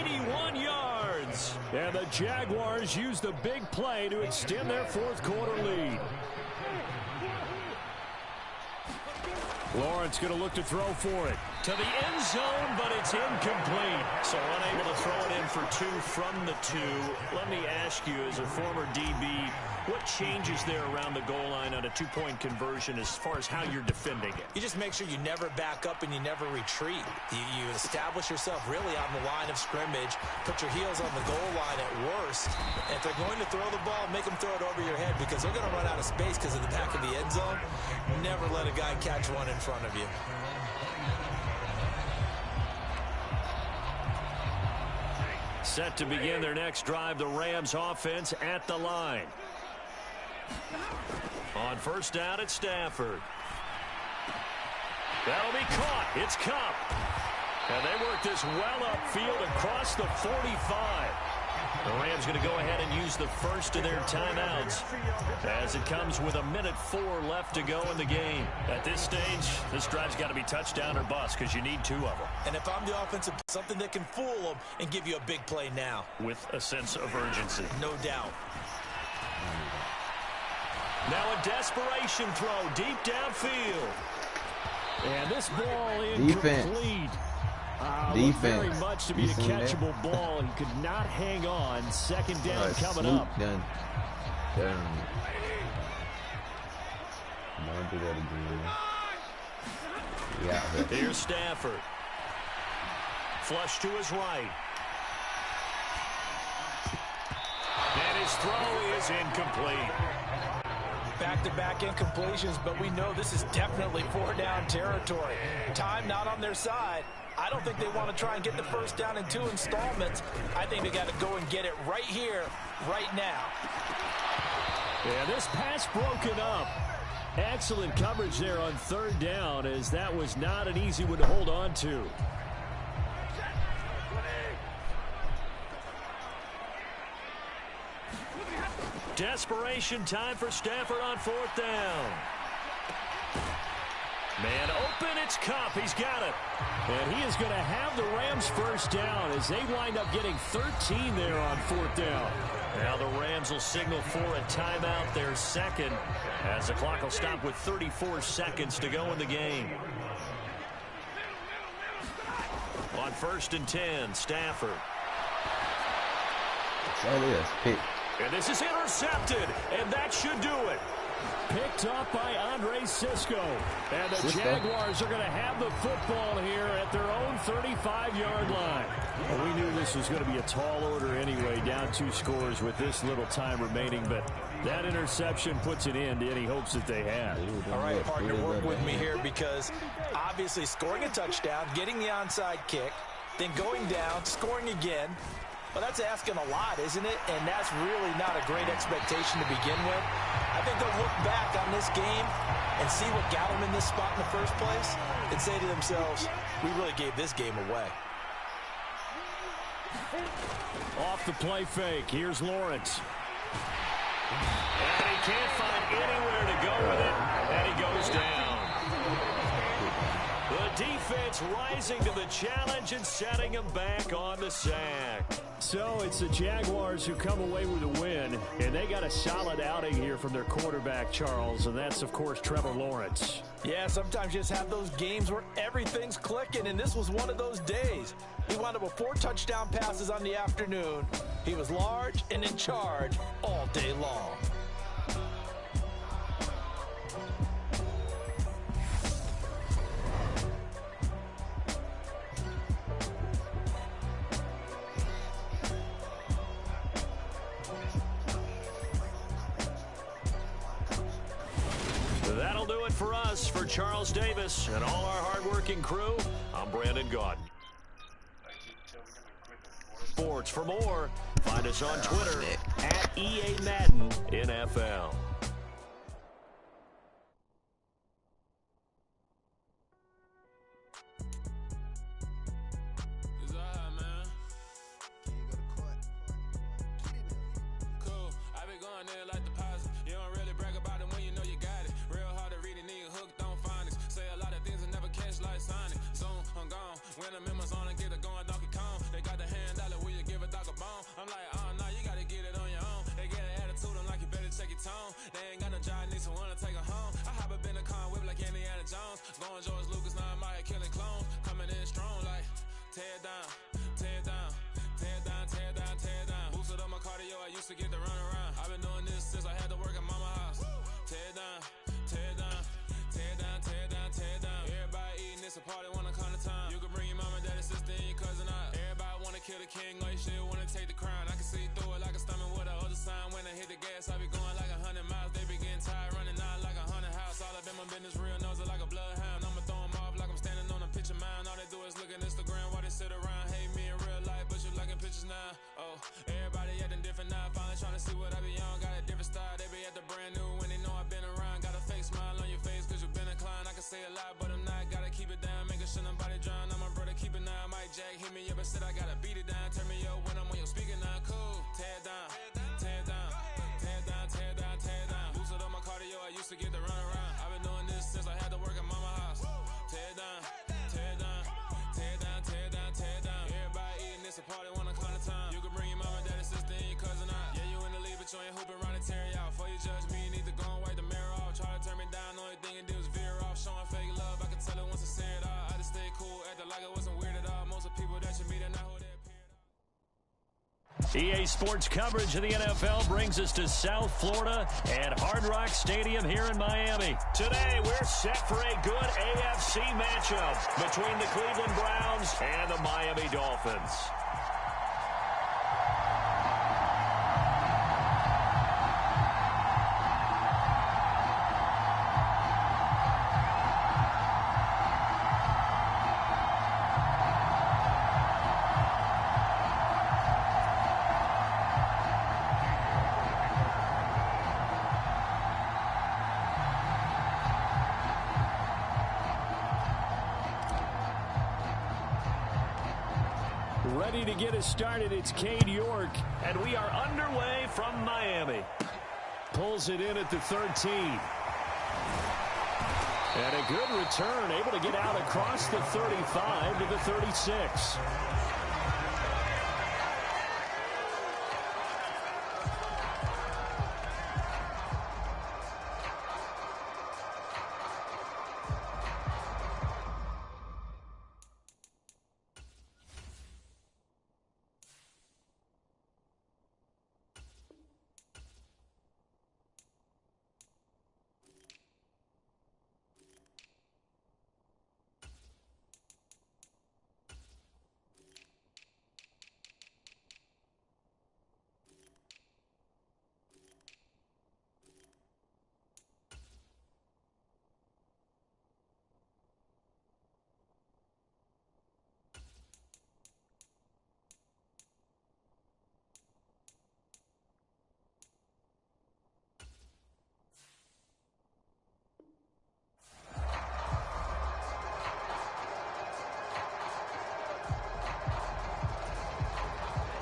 81 yards. And the Jaguars use the big play to extend their fourth quarter lead. Lawrence going to look to throw for it. To the end zone, but it's incomplete. So unable to throw it in for 2 from the 2. Let me ask you, as a former DB, what changes there around the goal line on a 2-point conversion as far as how you're defending it? You just make sure you never back up and you never retreat. You establish yourself really on the line of scrimmage, put your heels on the goal line at worst. And if they're going to throw the ball, make them throw it over your head because they're going to run out of space because of the back of the end zone. Never let a guy catch one in front of you. Set to begin their next drive, the Rams offense at the line. On first down, it's Stafford. That'll be caught. It's Cup. And they work this well upfield across the 45. The Rams going to go ahead and use the first of their timeouts as it comes with 1:04 left to go in the game. At this stage, this drive's got to be touchdown or bust because you need 2 of them. And if I'm the offensive, something that can fool them and give you a big play now. With a sense of urgency. No doubt. Now a desperation throw deep downfield. And this ball Defense. incomplete. Very much to be a catchable ball and could not hang on. Second down coming up. Done. Don't do that again. Yeah. Here's Stafford. Flush to his right. And his throw is incomplete. Back-to-back incompletions, but we know this is definitely 4-down territory. Time not on their side. I don't think they want to try and get the first down in 2 installments. I think they got to go and get it right here, right now. Yeah, this pass broken up. Excellent coverage there on third down, as that was not an easy one to hold on to. Desperation time for Stafford on 4th down. Man open, it's Cup. He's got it. And he is going to have the Rams first down as they wind up getting 13 there on 4th down. Now the Rams will signal for a timeout, their second, as the clock will stop with 34 seconds to go in the game. On 1st and 10, Stafford. That is pick. And this is intercepted, and that should do it. Picked up by Andre Cisco. And the Jaguars are going to have the football here at their own 35-yard line. Well, we knew this was going to be a tall order anyway, down 2 scores with this little time remaining, but that interception puts an end to any hopes that they had. All right, partner, work with me here because obviously scoring a touchdown, getting the onside kick, then going down, scoring again. Well, that's asking a lot, isn't it? And that's really not a great expectation to begin with. I think they'll look back on this game and see what got them in this spot in the first place and say to themselves, we really gave this game away. Off the play fake, here's Lawrence. And he can't find anywhere to go with it, and he goes down. The defense rising to the challenge and setting him back on the sack. So it's the Jaguars who come away with a win, and they got a solid outing here from their quarterback, Charles, and that's, of course, Trevor Lawrence. Yeah, sometimes you just have those games where everything's clicking, and this was one of those days. He wound up with 4 touchdown passes on the afternoon. He was large and in charge all day long. That'll do it for us. For Charles Davis and all our hardworking crew, I'm Brandon Gaudin. Sports. For more, find us on Twitter at EA Madden NFL. When I'm in my zone and get it going, Donkey Kong. They got the hand dollar, will you give a dog a bone? I'm like, oh no, you gotta get it on your own. They get an attitude, I'm like, you better check your tone. They ain't got no job, need someone to take her home. I hop up in the car, whip like Indiana Jones. Going George Lucas, now I'm out here killing clones. Coming in strong, like, tear down, tear down, tear down, tear down, tear down. Boosted up my cardio, I used to get to run around. I've been doing this since I had to work at mama house. Tear down, tear down, tear down, tear down, tear down. Everybody eating, it's a party, wanna come to time. You can bring your mama, daddy, sister, and your cousin out. Everybody wanna kill the king, or you shit wanna take the crown. I can see through it like a stomach with a other sign. When I hit the gas, I be going like 100 miles. They be getting tired, running out like a 100 house. All up in my business, real nose like a bloodhound. I'm a understand why they sit around, hate me in real life, but you liking pictures now. Oh, everybody acting different now. Finally trying to see what I be on. Got a different style, they be at the brand new when they know I've been around. Got a fake smile on your face, cause you been inclined. I can say a lot, but I'm not. Gotta keep it down, making sure nobody drown. I'm my brother, keep it now. Mike Jack hit me up and said I gotta beat it down. Turn me up when I'm on your speaker now. Cool, tear it down, tear it down, tear it down, tear it down, tear it down. Boost it up my cardio, I used to get the run around. I've been doing this since I had to work at mama house. Tear it down, tear it down, tear it down, tear it down, tear it down. Everybody eating this a party, one o'clock of time. You can bring your mama, daddy, sister, and your cousin out. Yeah, you in the league, but you ain't hooping around and tear out. Before you judge me, you need to go and wipe the mirror off. Try to turn me down, only thing it did was veer off. Showing fake love, I can tell it once I say it all. I just stay cool, acting like it wasn't weird at all. Most of the people that you meet are not who they appear. EA Sports coverage of the NFL brings us to South Florida at Hard Rock Stadium here in Miami. Today, we're set for a good AFC matchup between the Cleveland Browns and the Miami Dolphins. Ready to get us started, it's Cade York, and we are underway from Miami. Pulls it in at the 13. And a good return, able to get out across the 35 to the 36.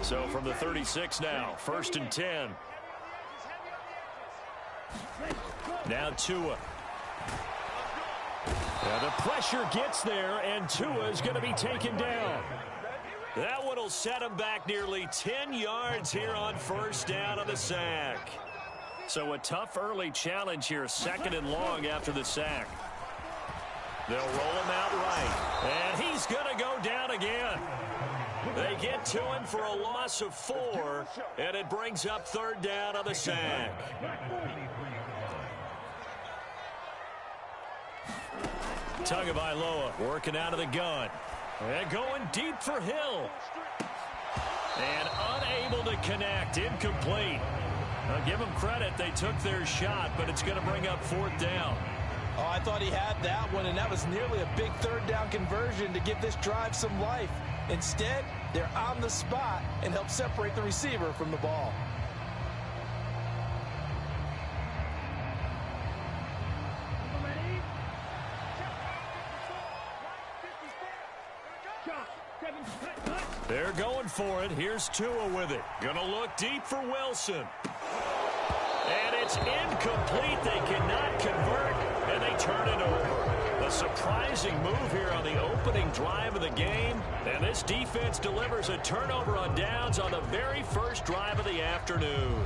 So from the 36 now, 1st and 10. Now Tua. Yeah, the pressure gets there, and Tua is going to be taken down. That one will set him back nearly 10 yards here on 1st down on the sack. So a tough early challenge here, 2nd and long after the sack. They'll roll him out right, and he's going to go down again. They get to him for a loss of 4, and it brings up 3rd down on the sack. Tagovailoa working out of the gun. And going deep for Hill. And unable to connect. Incomplete. Now give them credit. They took their shot, but it's going to bring up 4th down. Oh, I thought he had that one, and that was nearly a big 3rd down conversion to give this drive some life. Instead, they're on the spot and help separate the receiver from the ball. They're going for it. Here's Tua with it. Gonna look deep for Wilson. And it's incomplete. They cannot convert, and they turn it over. A surprising move here on the opening drive of the game. And this defense delivers a turnover on downs on the very first drive of the afternoon.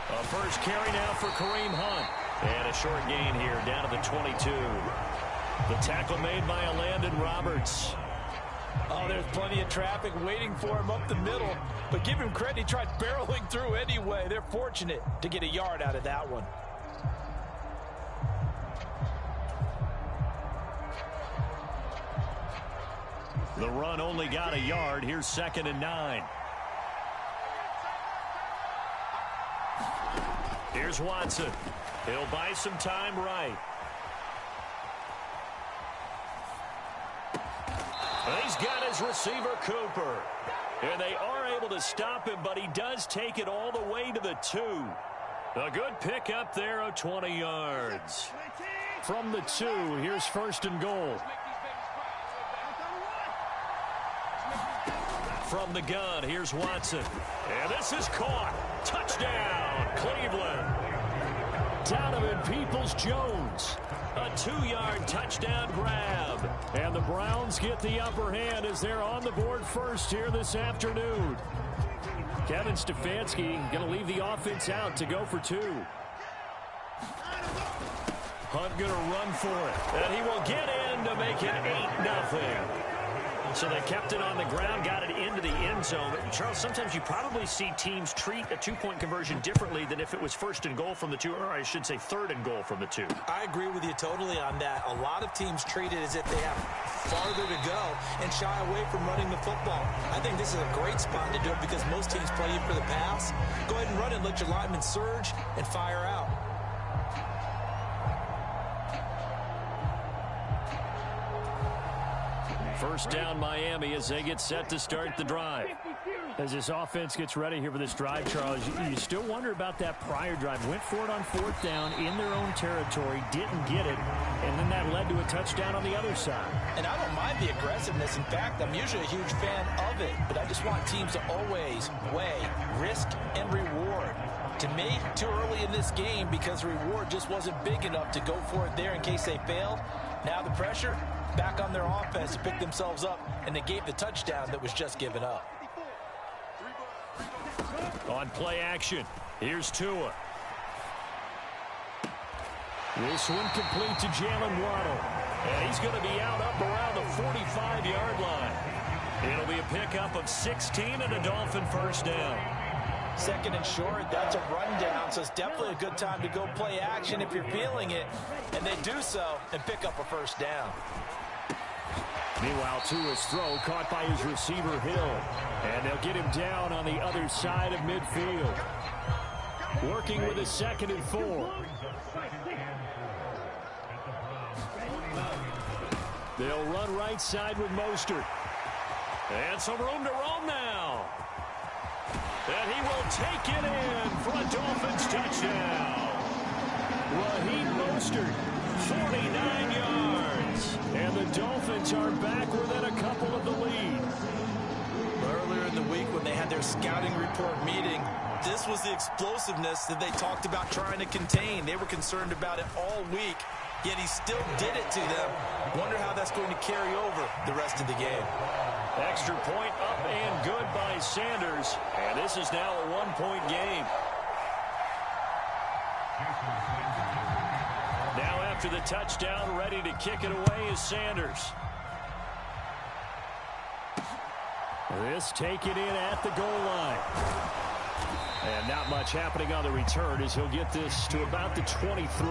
A first carry now for Kareem Hunt. And a short gain here down to the 22. The tackle made by Landon Roberts. Oh, there's plenty of traffic waiting for him up the middle. But give him credit, he tried barreling through anyway. They're fortunate to get a yard out of that one. The run only got a yard. Here's 2nd and 9. Here's Watson. He'll buy some time right. He's got his receiver, Cooper. And they are able to stop him, but he does take it all the way to the 2. A good pick up there of 20 yards. From the 2, here's 1st and goal. From the gun, here's Watson. And this is caught. Touchdown, Cleveland. Donovan Peoples-Jones. A 2-yard touchdown grab. And the Browns get the upper hand as they're on the board first here this afternoon. Kevin Stefanski going to leave the offense out to go for 2. Hunt going to run for it. And he will get in to make it 8-0. So they kept it on the ground, got it into the end zone. But Charles, sometimes you probably see teams treat a 2-point conversion differently than if it was 1st and goal from the 2, or I should say 3rd and goal from the 2. I agree with you totally on that. A lot of teams treat it as if they have farther to go and shy away from running the football. I think this is a great spot to do it because most teams play you for the pass. Go ahead and run it, let your linemen surge and fire out. First down, Miami, as they get set to start the drive. As this offense gets ready here for this drive, Charles, you still wonder about that prior drive. Went for it on 4th down in their own territory, didn't get it, and then that led to a touchdown on the other side. And I don't mind the aggressiveness. In fact, I'm usually a huge fan of it, but I just want teams to always weigh risk and reward. To me, too early in this game because the reward just wasn't big enough to go for it there in case they failed. Now the pressure back on their offense to pick themselves up, and they gave the touchdown that was just given up. On play action, here's Tua. This one complete to Jalen Waddle. And he's going to be out up around the 45-yard line. It'll be a pickup of 16 and a Dolphin first down. 2nd and short, that's a rundown, so it's definitely a good time to go play action if you're feeling it. And they do so and pick up a first down. Meanwhile, Tua's throw caught by his receiver, Hill. And they'll get him down on the other side of midfield. Working with a 2nd and 4. They'll run right side with Mostert. And some room to roam now. And he will take it in for a Dolphins touchdown. Raheem Mostert, 49 yards. And the Dolphins are back within a couple of the lead. Earlier in the week when they had their scouting report meeting, this was the explosiveness that they talked about trying to contain. They were concerned about it all week, yet he still did it to them. Wonder how that's going to carry over the rest of the game. Extra point up and good by Sanders. And this is now a 1-point game. Now after the touchdown, ready to kick it away is Sanders. This taken in at the goal line. And not much happening on the return as he'll get this to about the 23.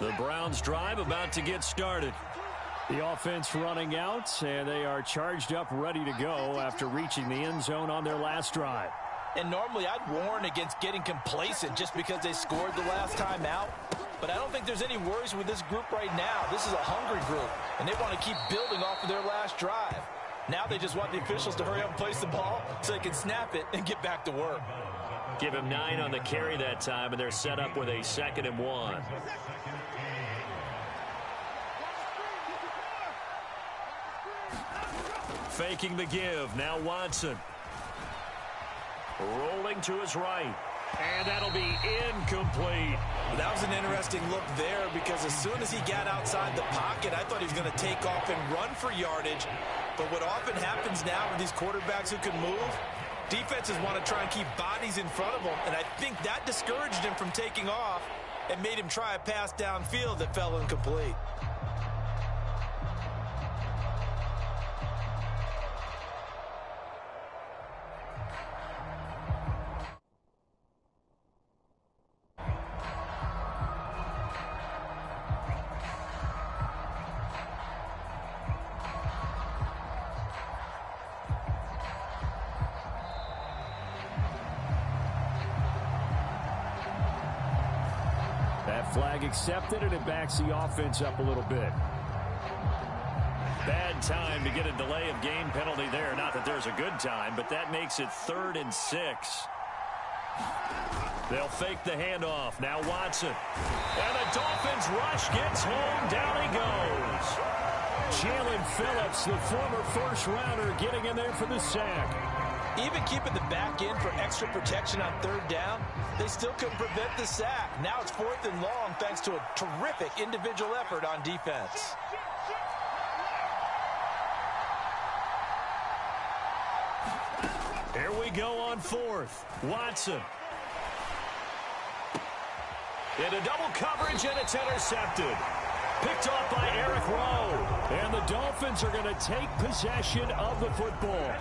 The Browns drive about to get started. The offense running out, and they are charged up, ready to go after reaching the end zone on their last drive. And normally I'd warn against getting complacent just because they scored the last time out. But I don't think there's any worries with this group right now. This is a hungry group, and they want to keep building off of their last drive. Now they just want the officials to hurry up and place the ball so they can snap it and get back to work. Give him 9 on the carry that time, and they're set up with a 2nd and 1. Faking the give. Now Watson. Rolling to his right. And that'll be incomplete. That was an interesting look there because as soon as he got outside the pocket, I thought he was going to take off and run for yardage. But what often happens now with these quarterbacks who can move, defenses want to try and keep bodies in front of them. And I think that discouraged him from taking off and made him try a pass downfield that fell incomplete. Flag accepted, and it backs the offense up a little bit. Bad time to get a delay of game penalty there. Not that there's a good time, but that makes it 3rd and 6. They'll fake the handoff. Now Watson. And the Dolphins rush gets home. Down he goes. Jalen Phillips, the former first-rounder, getting in there for the sack. Even keeping the back end for extra protection on 3rd down, they still couldn't prevent the sack. Now it's 4th and long thanks to a terrific individual effort on defense. Here we go on 4th. Watson. Into double coverage, and it's intercepted. Picked off by Eric Rowe. And the Dolphins are going to take possession of the football.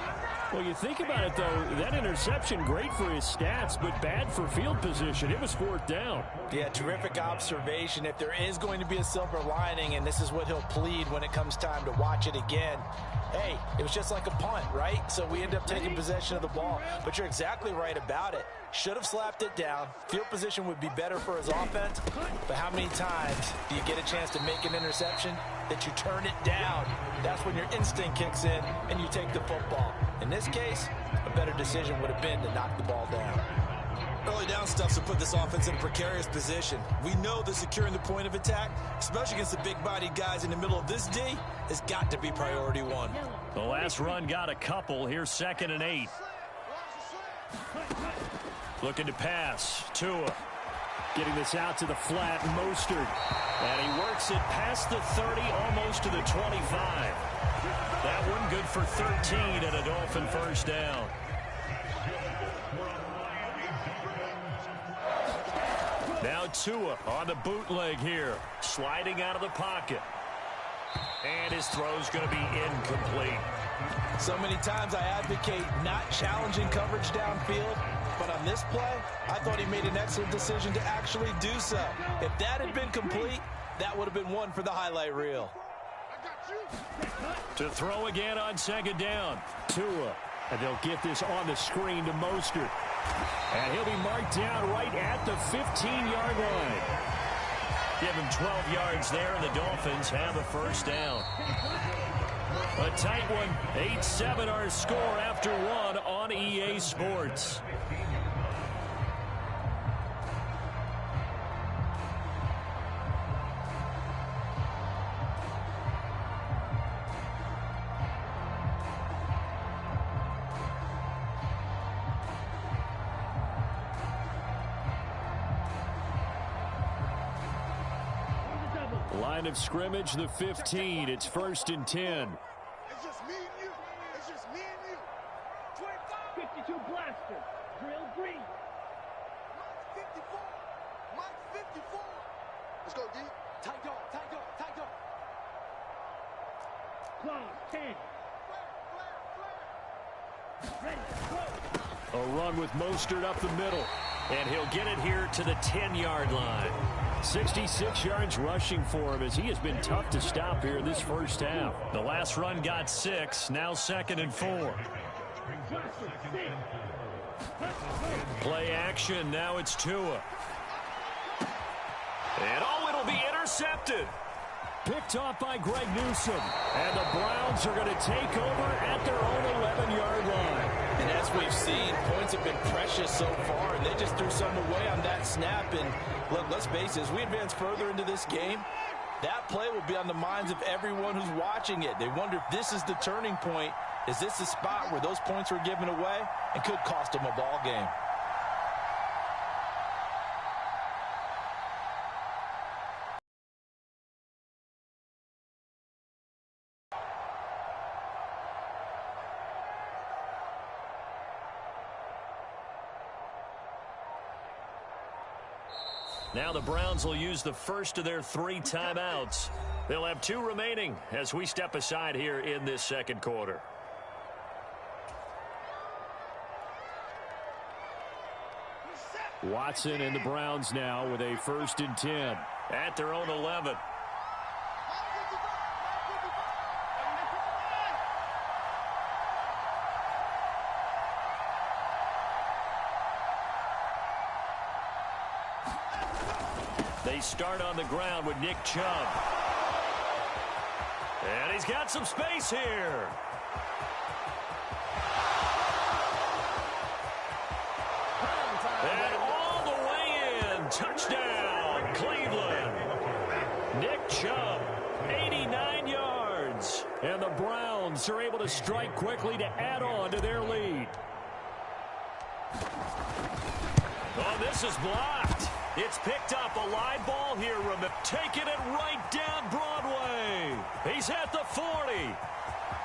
Well, you think about it, though, that interception, great for his stats, but bad for field position. It was 4th down. Yeah, terrific observation. If there is going to be a silver lining, and this is what he'll plead when it comes time to watch it again, hey, it was just like a punt, right? So we end up taking possession of the ball. But you're exactly right about it. Should have slapped it down. Field position would be better for his offense. But how many times do you get a chance to make an interception that you turn it down? That's when your instinct kicks in and you take the football. In this case, a better decision would have been to knock the ball down. Early down stuffs will put this offense in a precarious position. We know that securing the point of attack, especially against the big-bodied guys in the middle of this D, has got to be priority one. The last run got a couple. Here's 2nd and 8. Looking to pass. Tua. Getting this out to the flat. Mostert. And he works it past the 30, almost to the 25. That one good for 13 and a Dolphin first down. Now Tua on the bootleg here. Sliding out of the pocket. And his throw's going to be incomplete. So many times I advocate not challenging coverage downfield, but on this play, I thought he made an excellent decision to actually do so. If that had been complete, that would have been one for the highlight reel. To throw again on 2nd down. Tua. And they'll get this on the screen to Mostert. And he'll be marked down right at the 15-yard line. Give him 12 yards there, and the Dolphins have a first down. A tight one. 8-7 our score after one on EA Sports. Line of scrimmage, the 15. It's 1st and 10. It's just me and you. It's just me and you. 25. 52 blaster. Drill green. Mike 54. Mike 54. Let's go, D. Tight dog, tight dog, tight dog. Close, 10. Ready, go. A run with Mostert up the middle. And he'll get it here to the 10-yard line. 66 yards rushing for him as he has been tough to stop here this first half. The last run got 6. Now 2nd and 4. Play action. Now it's Tua. And it'll be intercepted. Picked off by Greg Newsome. And the Browns are going to take over at their own 11-yard line. And as we've seen, points have been precious so far, and they just threw some away on that snap. And look, let's face it, as we advance further into this game, that play will be on the minds of everyone who's watching it. They wonder if this is the turning point. Is this the spot where those points were given away and could cost them a ball game? Now the Browns will use the first of their 3 timeouts. They'll have 2 remaining as we step aside here in this second quarter. Watson and the Browns now with a 1st and 10 at their own 11. They They start on the ground with Nick Chubb. And he's got some space here. And all the way in. Touchdown, Cleveland. Nick Chubb, 89 yards. And the Browns are able to strike quickly to add on to their lead. Oh, this is blocked. It's picked up. A live ball here. Taking it right down Broadway. He's at the 40.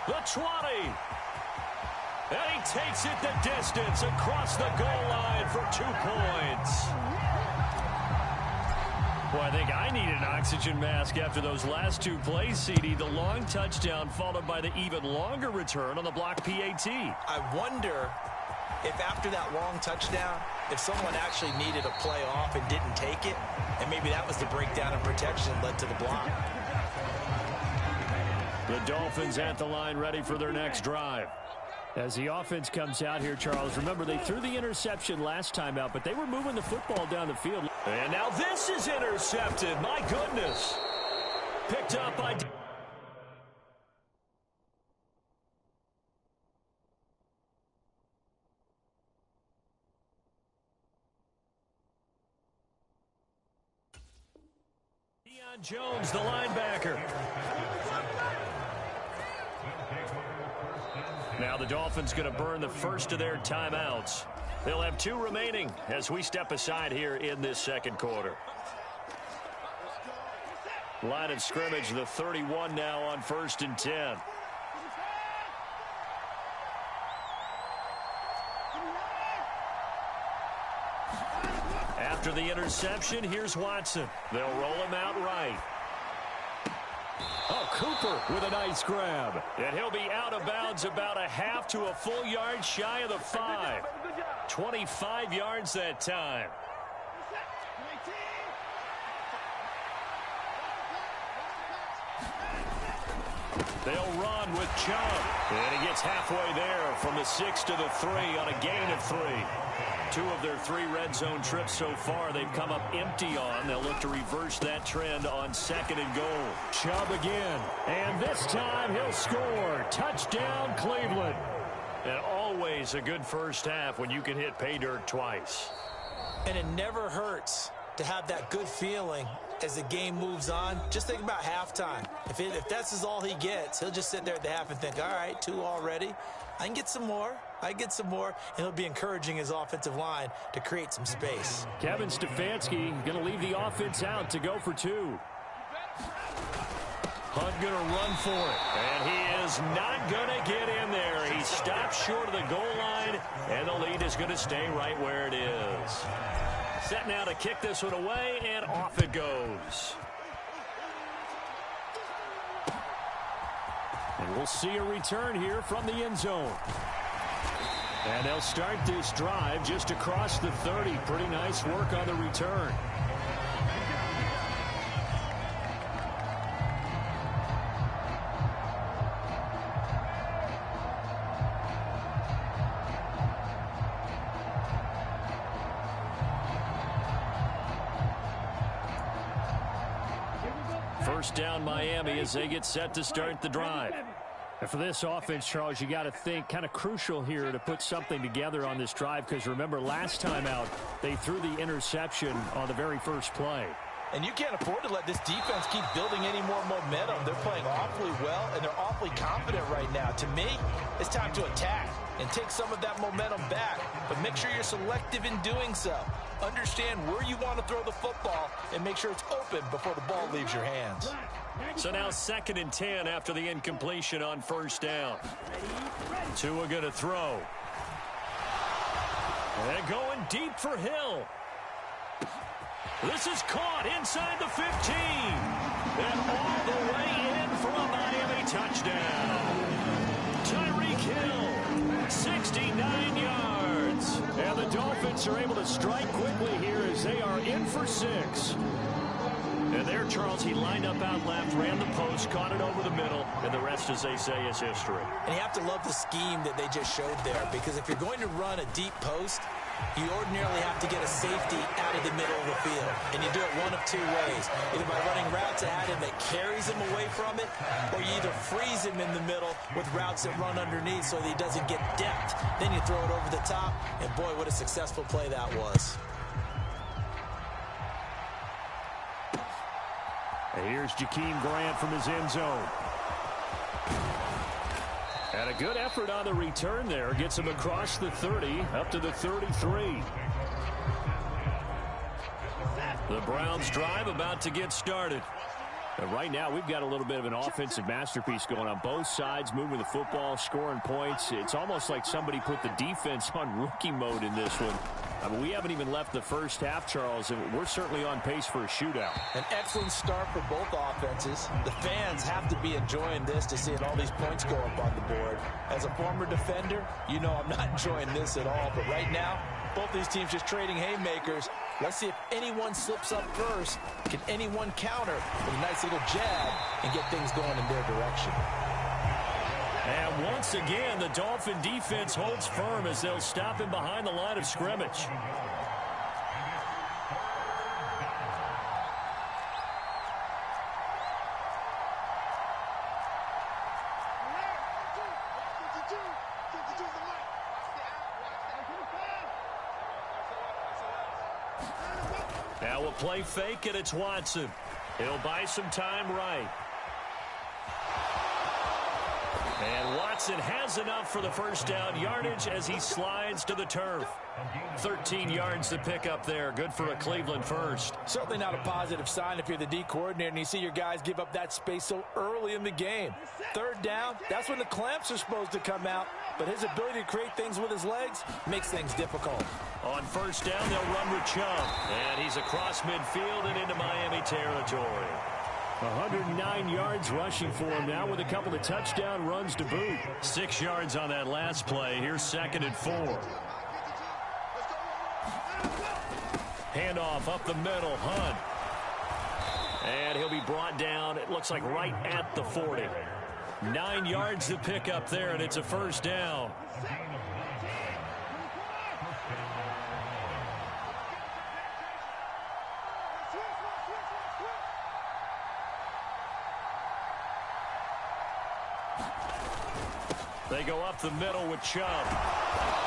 The 20. And he takes it the distance across the goal line for 2 points. Well, I think I need an oxygen mask after those last 2 plays, CD. The long touchdown followed by the even longer return on the block PAT. I wonder if after that long touchdown, if someone actually needed a play off and didn't take it, and maybe that was the breakdown in protection that led to the block. The Dolphins at the line ready for their next drive. As the offense comes out here, Charles, remember they threw the interception last time out, but they were moving the football down the field. And now this is intercepted. My goodness. Picked up by... Jones, the linebacker. Now the Dolphins going to burn the first of their timeouts. They'll have 2 remaining as we step aside here in this second quarter. Line of scrimmage, the 31 now on 1st and 10. After the interception, here's Watson. They'll roll him out right. Oh, Cooper with a nice grab. And he'll be out of bounds about a half to a full yard shy of the 5. 25 yards that time. They'll run with Chubb. And he gets halfway there from the 6 to the 3 on a gain of 3. 2 of their 3 red zone trips so far they've come up empty on. They'll look to reverse that trend on 2nd and goal. Chubb again. And this time he'll score. Touchdown, Cleveland. And always a good first half when you can hit pay dirt twice. And it never hurts to have that good feeling as the game moves on. Just think about halftime. If that's all he gets, he'll just sit there at the half and think, all right, 2 already. I can get some more. And he'll be encouraging his offensive line to create some space. Kevin Stefanski going to leave the offense out to go for 2. Hunt going to run for it. And he is not going to get in there. He stops short of the goal line, and the lead is going to stay right where it is. Set now to kick this one away, and off it goes. And we'll see a return here from the end zone. And they'll start this drive just across the 30. Pretty nice work on the return. First down Miami as they get set to start the drive. And for this offense, Charles, you got to think kind of crucial here to put something together on this drive, because remember last time out they threw the interception on the very first play. And you can't afford to let this defense keep building any more momentum. They're playing awfully well, and they're awfully confident right now. To me, it's time to attack and take some of that momentum back. But make sure you're selective in doing so. Understand where you want to throw the football and make sure it's open before the ball leaves your hands. So now 2nd and 10 after the incompletion on first down. Tua going to throw. And going deep for Hill. This is caught inside the 15. And all the way in for a Miami touchdown. Tyreek Hill, 69 yards. And the Dolphins are able to strike quickly here as they are in for 6. And there, Charles, he lined up out left, ran the post, caught it over the middle, and the rest, as they say, is history. And you have to love the scheme that they just showed there, because if you're going to run a deep post, you ordinarily have to get a safety out of the middle of the field. And you do it one of two ways. Either by running routes at him that carries him away from it, or you either freeze him in the middle with routes that run underneath so that he doesn't get depth. Then you throw it over the top, and boy, what a successful play that was. And here's Jakeem Grant from his end zone. And a good effort on the return there. Gets him across the 30, up to the 33. The Browns drive about to get started. And right now, we've got a little bit of an offensive masterpiece going on both sides, moving the football, scoring points. It's almost like somebody put the defense on rookie mode in this one. I mean, we haven't even left the first half, Charles, and we're certainly on pace for a shootout. An excellent start for both offenses. The fans have to be enjoying this to see all these points go up on the board. As a former defender, you know I'm not enjoying this at all. But right now, both these teams just trading haymakers. Let's see if anyone slips up first. Can anyone counter with a nice little jab and get things going in their direction? And once again, the Dolphin defense holds firm as they'll stop him behind the line of scrimmage. Now we'll play fake, and it's Watson. He'll buy some time right. And Watson has enough for the first down yardage as he slides to the turf. 13 yards to pick up there. Good for a Cleveland first. Certainly not a positive sign if you're the D coordinator and you see your guys give up that space so early in the game. Third down, that's when the clamps are supposed to come out. But his ability to create things with his legs makes things difficult. On first down, they'll run with Chubb. And he's across midfield and into Miami territory. 109 yards rushing for him now with a couple of touchdown runs to boot. 6 yards on that last play. Here's 2nd and 4. Handoff up the middle, Hunt. And he'll be brought down, it looks like right at the 40. 9 yards to pick up there, and it's a first down. They go up the middle with Chubb.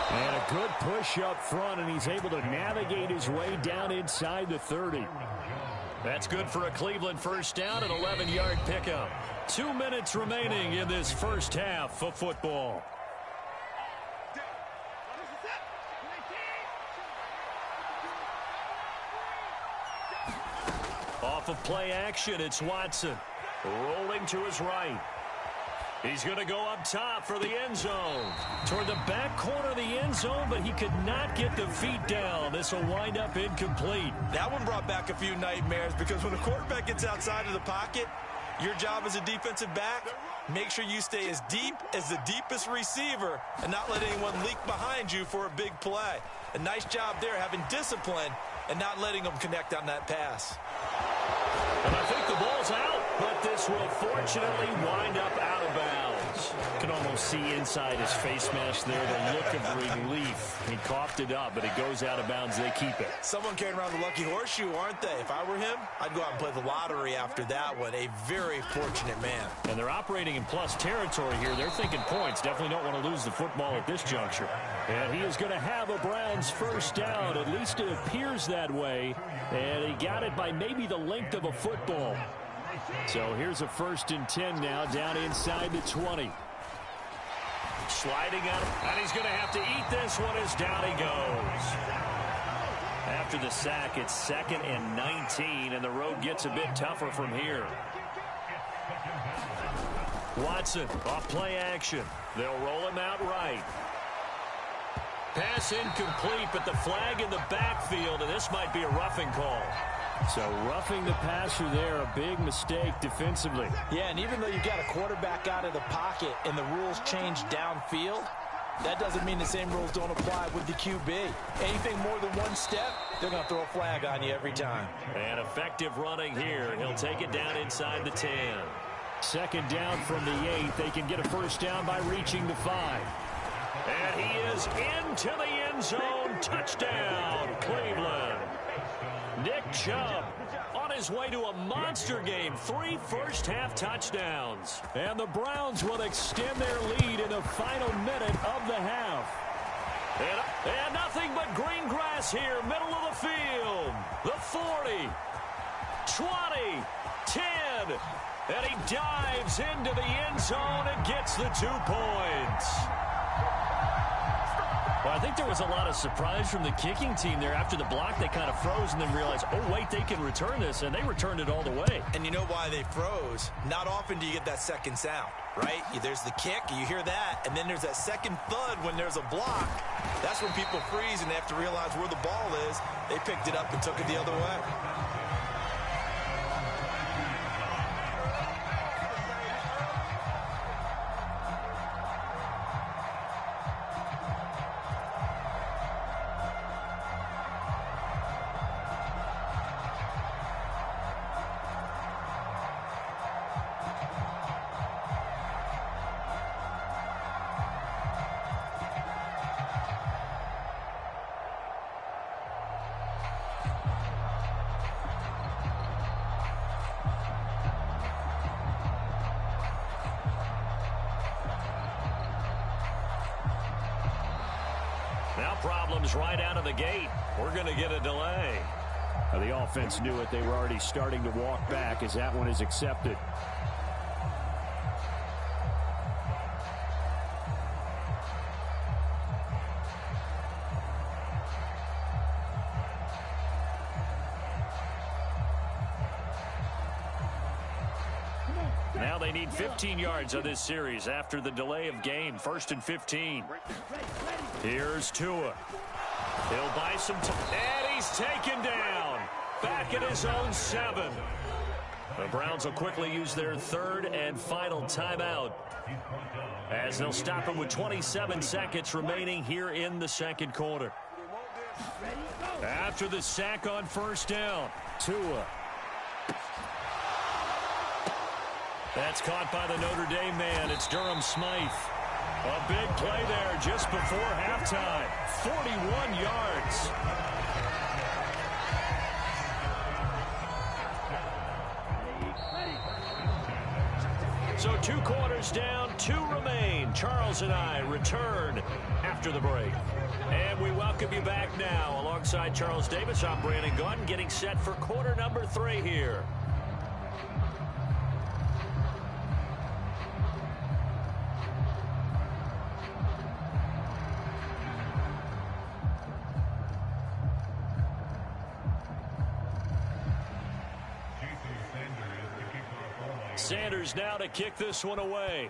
And a good push up front, and he's able to navigate his way down inside the 30. That's good for a Cleveland first down, an 11-yard pickup. 2 minutes remaining in this first half of football. Off of play action, it's Watson. Rolling to his right. He's going to go up top for the end zone. Toward the back corner of the end zone, but he could not get the feet down. This will wind up incomplete. That one brought back a few nightmares because when a quarterback gets outside of the pocket, your job as a defensive back, make sure you stay as deep as the deepest receiver and not let anyone leak behind you for a big play. A nice job there having discipline and not letting them connect on that pass. And I think the ball's out, but this will fortunately wind up out of bounds. You can almost see inside his face mask there the look of relief. He coughed it up, but it goes out of bounds. They keep it. Someone carrying around the lucky horseshoe, aren't they? If I were him, I'd go out and play the lottery after that one. A very fortunate man. And they're operating in plus territory here. They're thinking points. Definitely don't want to lose the football at this juncture. And he is going to have a Browns first down. At least it appears that way. And he got it by maybe the length of a football. So here's a 1st and 10 now down inside the 20. Sliding out, and he's going to have to eat this one as down he goes. After the sack, it's 2nd and 19, and the road gets a bit tougher from here. Watson off play action. They'll roll him out right. Pass incomplete, but the flag in the backfield, and this might be a roughing call. So roughing the passer there, a big mistake defensively. Yeah, and even though you've got a quarterback out of the pocket and the rules change downfield, that doesn't mean the same rules don't apply with the QB. Anything more than one step, they're going to throw a flag on you every time. And effective running here, and he'll take it down inside the 10. 2nd down from the 8. They can get a first down by reaching the 5. And he is into the end zone. Touchdown, Cleveland. Nick Chubb on his way to a monster game. 3 first-half touchdowns. And the Browns will extend their lead in the final minute of the half. And nothing but green grass here, middle of the field. The 40, 20, 10. And he dives into the end zone and gets the 2 points. Well, I think there was a lot of surprise from the kicking team there. After the block, they kind of froze and then realized, oh, wait, they can return this, and they returned it all the way. And you know why they froze? Not often do you get that second sound, right? There's the kick, you hear that, and then there's that second thud when there's a block. That's when people freeze and they have to realize where the ball is. They picked it up and took it the other way. Now problems right out of the gate. We're going to get a delay. The offense knew it. They were already starting to walk back as that one is accepted. Now they need 15 yards on this series after the delay of game. 1st and 15. Here's Tua. He'll buy some time. And he's taken down. Back at his own 7. The Browns will quickly use their 3rd and final timeout, as they'll stop him with 27 seconds remaining here in the 2nd quarter. After the sack on 1st down, Tua. That's caught by the Notre Dame man. It's Durham Smythe. A big play there just before halftime. 41 yards. So 2 quarters down, 2 remain. Charles and I return after the break. And we welcome you back now. Alongside Charles Davis, I'm Brandon Gaudin, getting set for quarter number 3 here. Sanders now to kick this one away.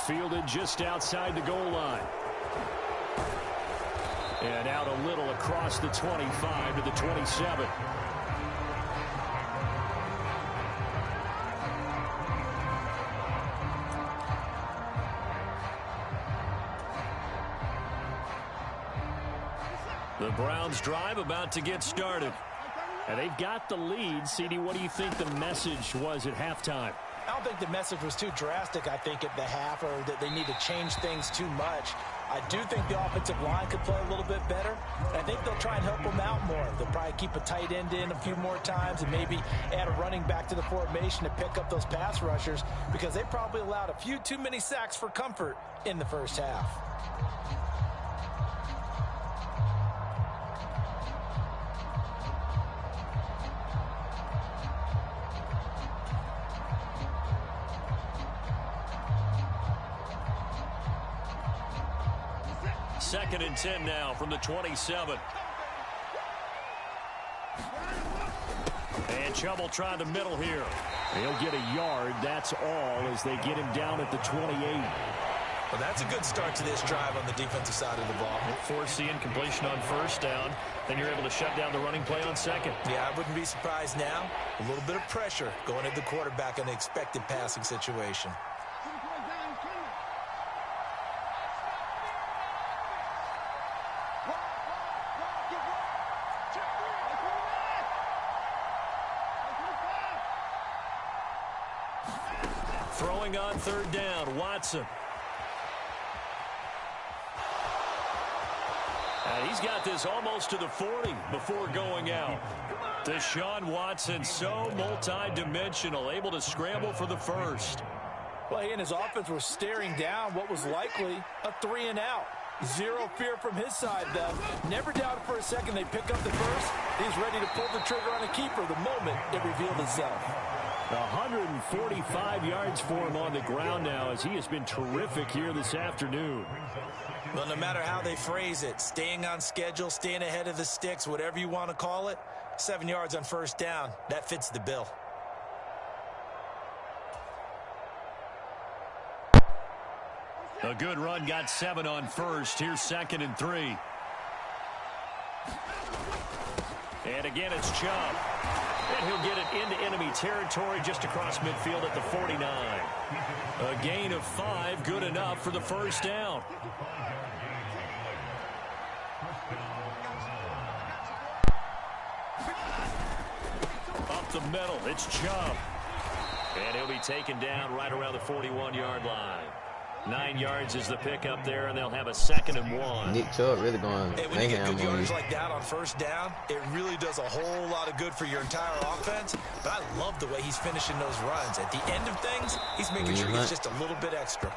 Fielded just outside the goal line. And out a little across the 25 to the 27. The Browns drive about to get started. And they've got the lead. CD, what do you think the message was at halftime? I don't think the message was too drastic, I think, at the half, or that they need to change things too much. I do think the offensive line could play a little bit better. I think they'll try and help them out more. They'll probably keep a tight end in a few more times and maybe add a running back to the formation to pick up those pass rushers, because they probably allowed a few too many sacks for comfort in the first half. Second and 10 now from the 27. And Chubb will try the middle here. They'll get a yard, that's all, as they get him down at the 28. Well, that's a good start to this drive on the defensive side of the ball. Force the incompletion on 1st down. Then you're able to shut down the running play on 2nd. Yeah, I wouldn't be surprised now. A little bit of pressure going at the quarterback in an expected passing situation. Throwing on 3rd down, Watson. And he's got this almost to the 40 before going out. Deshaun Watson, so multi-dimensional, able to scramble for the first. Well, he and his offense were staring down what was likely a 3-and-out. Zero fear from his side, though. Never doubted for a second they pick up the first. He's ready to pull the trigger on a keeper the moment it revealed itself. 145 yards for him on the ground now as he has been terrific here this afternoon. Well, no matter how they phrase it, staying on schedule, staying ahead of the sticks, whatever you want to call it, 7 yards on first down, that fits the bill. A good run, got 7 on first. Here's 2nd and 3. And again, it's Chubb. And he'll get it into enemy territory just across midfield at the 49. A gain of 5, good enough for the first down. Up the middle, it's Chubb. And he'll be taken down right around the 41-yard line. 9 yards is the pickup there, and they'll have a 2nd and 1. Nick Chubb really going hey, when you get good yardage like that on first down, it really does a whole lot of good for your entire offense. But I love the way he's finishing those runs. At the end of things, he's making sure he gets just a little bit extra.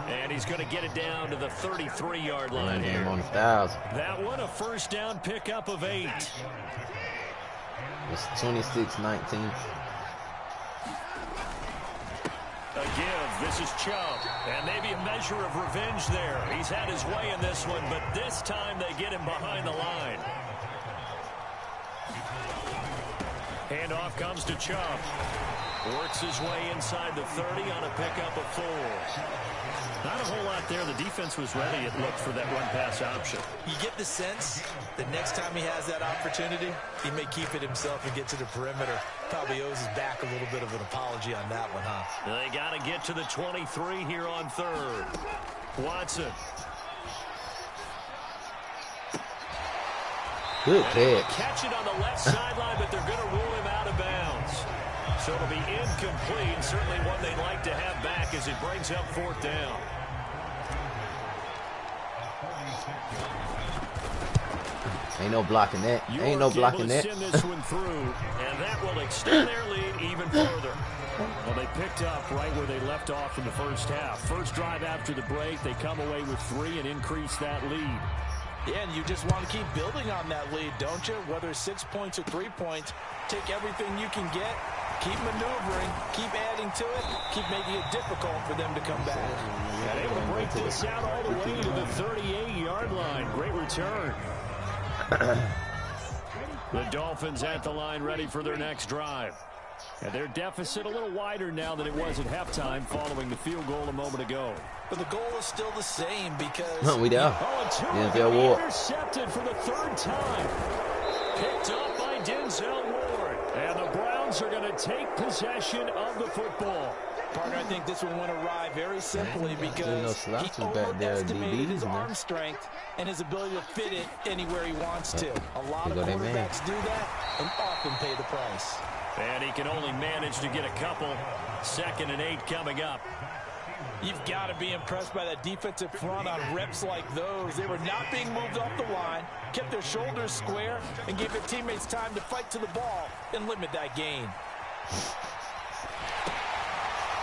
And he's going to get it down to the 33-yard line here. On 1,000. That one, a first down pickup of 8. It's 26-19. A give. This is Chubb. And maybe a measure of revenge there. He's had his way in this one, but this time they get him behind the line. Handoff comes to Chubb. Works his way inside the 30 on a pickup of 4. Not a whole lot there. The defense was ready, it looked, for that run-pass option. You get the sense that next time he has that opportunity, he may keep it himself and get to the perimeter. Probably owes his back a little bit of an apology on that one, huh? They got to get to the 23 here on 3rd. Watson. Good catch. Catch it on the left sideline, but they're going to rule him out of bounds. So it'll be incomplete, and certainly one they'd like to have back as it brings up 4th down. Ain't no blocking that. Ain't no blocking that. Send this one through, and that will extend their lead even further. Well, they picked up right where they left off in the first half. First drive after the break, they come away with 3 and increase that lead. Yeah, and you just want to keep building on that lead, don't you? Whether it's 6 points or 3 points, take everything you can get, keep maneuvering, keep adding to it, keep making it difficult for them to come back. And able to break this out all the way to the 38-yard line. Great return. The Dolphins at the line, ready for their next drive. And their deficit a little wider now than it was at halftime following the field goal a moment ago. But the goal is still the same because... we down. Intercepted for the 3rd time. Picked up by Denzel Ward. And the Browns are going to take possession of the football. Partner, I think this one went awry very simply because he overestimated his arm strength and his ability to fit it anywhere he wants to. A lot of quarterbacks do that and often pay the price. And he can only manage to get a couple. 2nd and 8 coming up. You've got to be impressed by that defensive front on reps like those. They were not being moved off the line, kept their shoulders square, and gave their teammates time to fight to the ball and limit that gain.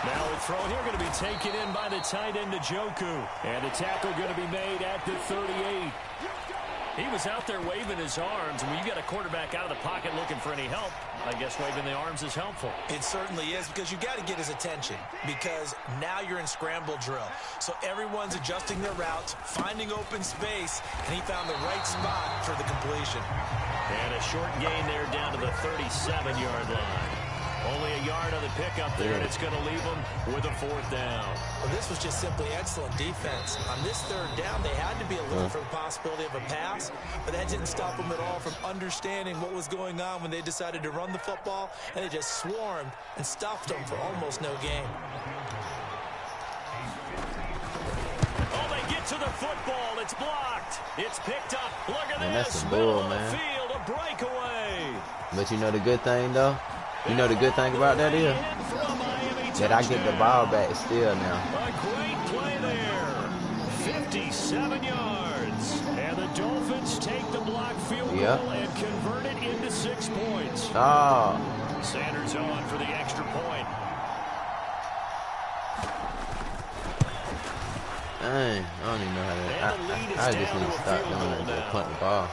Now a throw here going to be taken in by the tight end, Njoku. And the tackle going to be made at the 38. He was out there waving his arms. When you got a quarterback out of the pocket looking for any help, I guess waving the arms is helpful. It certainly is, because you got to get his attention, because now you're in scramble drill. So everyone's adjusting their routes, finding open space, and he found the right spot for the completion. And a short gain there down to the 37-yard line. Only a yard on the pickup there, and it's going to leave them with a 4th down. Well, this was just simply excellent defense. On this 3rd down, they had to be alert for the possibility of a pass, but that didn't stop them at all from understanding what was going on when they decided to run the football, and they just swarmed and stuffed them for almost no gain. Oh, they get to the football. It's blocked. It's picked up. Look at this. That's a bull, man. The field, a breakaway. But you know the good thing, though? You know the good thing about that is that I get the ball back still now. A great play there. 57 yards. And the Dolphins take the block field goal and convert it into 6 points. Sanders on for the extra point. Dang, I don't even know how to. I just need to stop doing that and just punt the ball.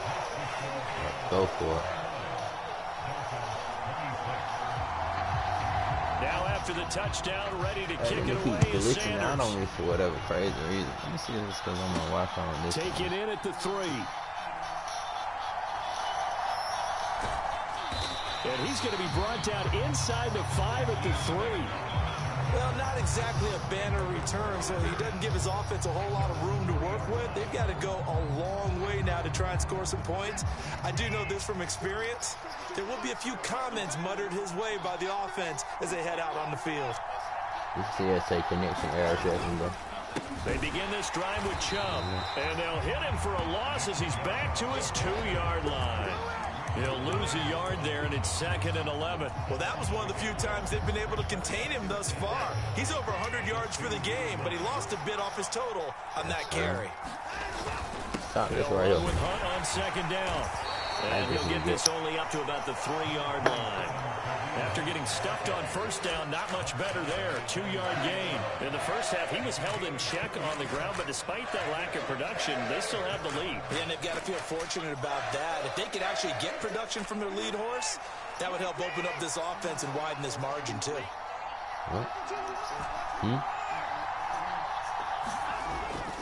Go for it. Now after the touchdown, ready to kick it away is Sanders. I don't need for whatever crazy reason. Let me see if it's because I'm on Wi-Fi on this. Take it in at the 3. And he's going to be brought down inside the 5 at the 3. Well, not exactly a banner return, so he doesn't give his offense a whole lot of room to work with. They've got to go a long way now to try and score some points. I do know this from experience. There will be a few comments muttered his way by the offense as they head out on the field. You see us say connection error checking though. They begin this drive with Chubb, and they'll hit him for a loss as he's back to his 2-yard line. He'll lose a yard there, and it's 2nd and 11. Well, that was one of the few times they've been able to contain him thus far. He's over 100 yards for the game, but he lost a bit off his total on that carry. Stop this right here. With Hunt on 2nd down. And he'll get this only up to about the 3-yard line. After getting stuffed on 1st down, not much better there. 2-yard gain. In the first half, he was held in check on the ground, but despite that lack of production, they still have the lead. And they've got to feel fortunate about that. If they could actually get production from their lead horse, that would help open up this offense and widen this margin, too.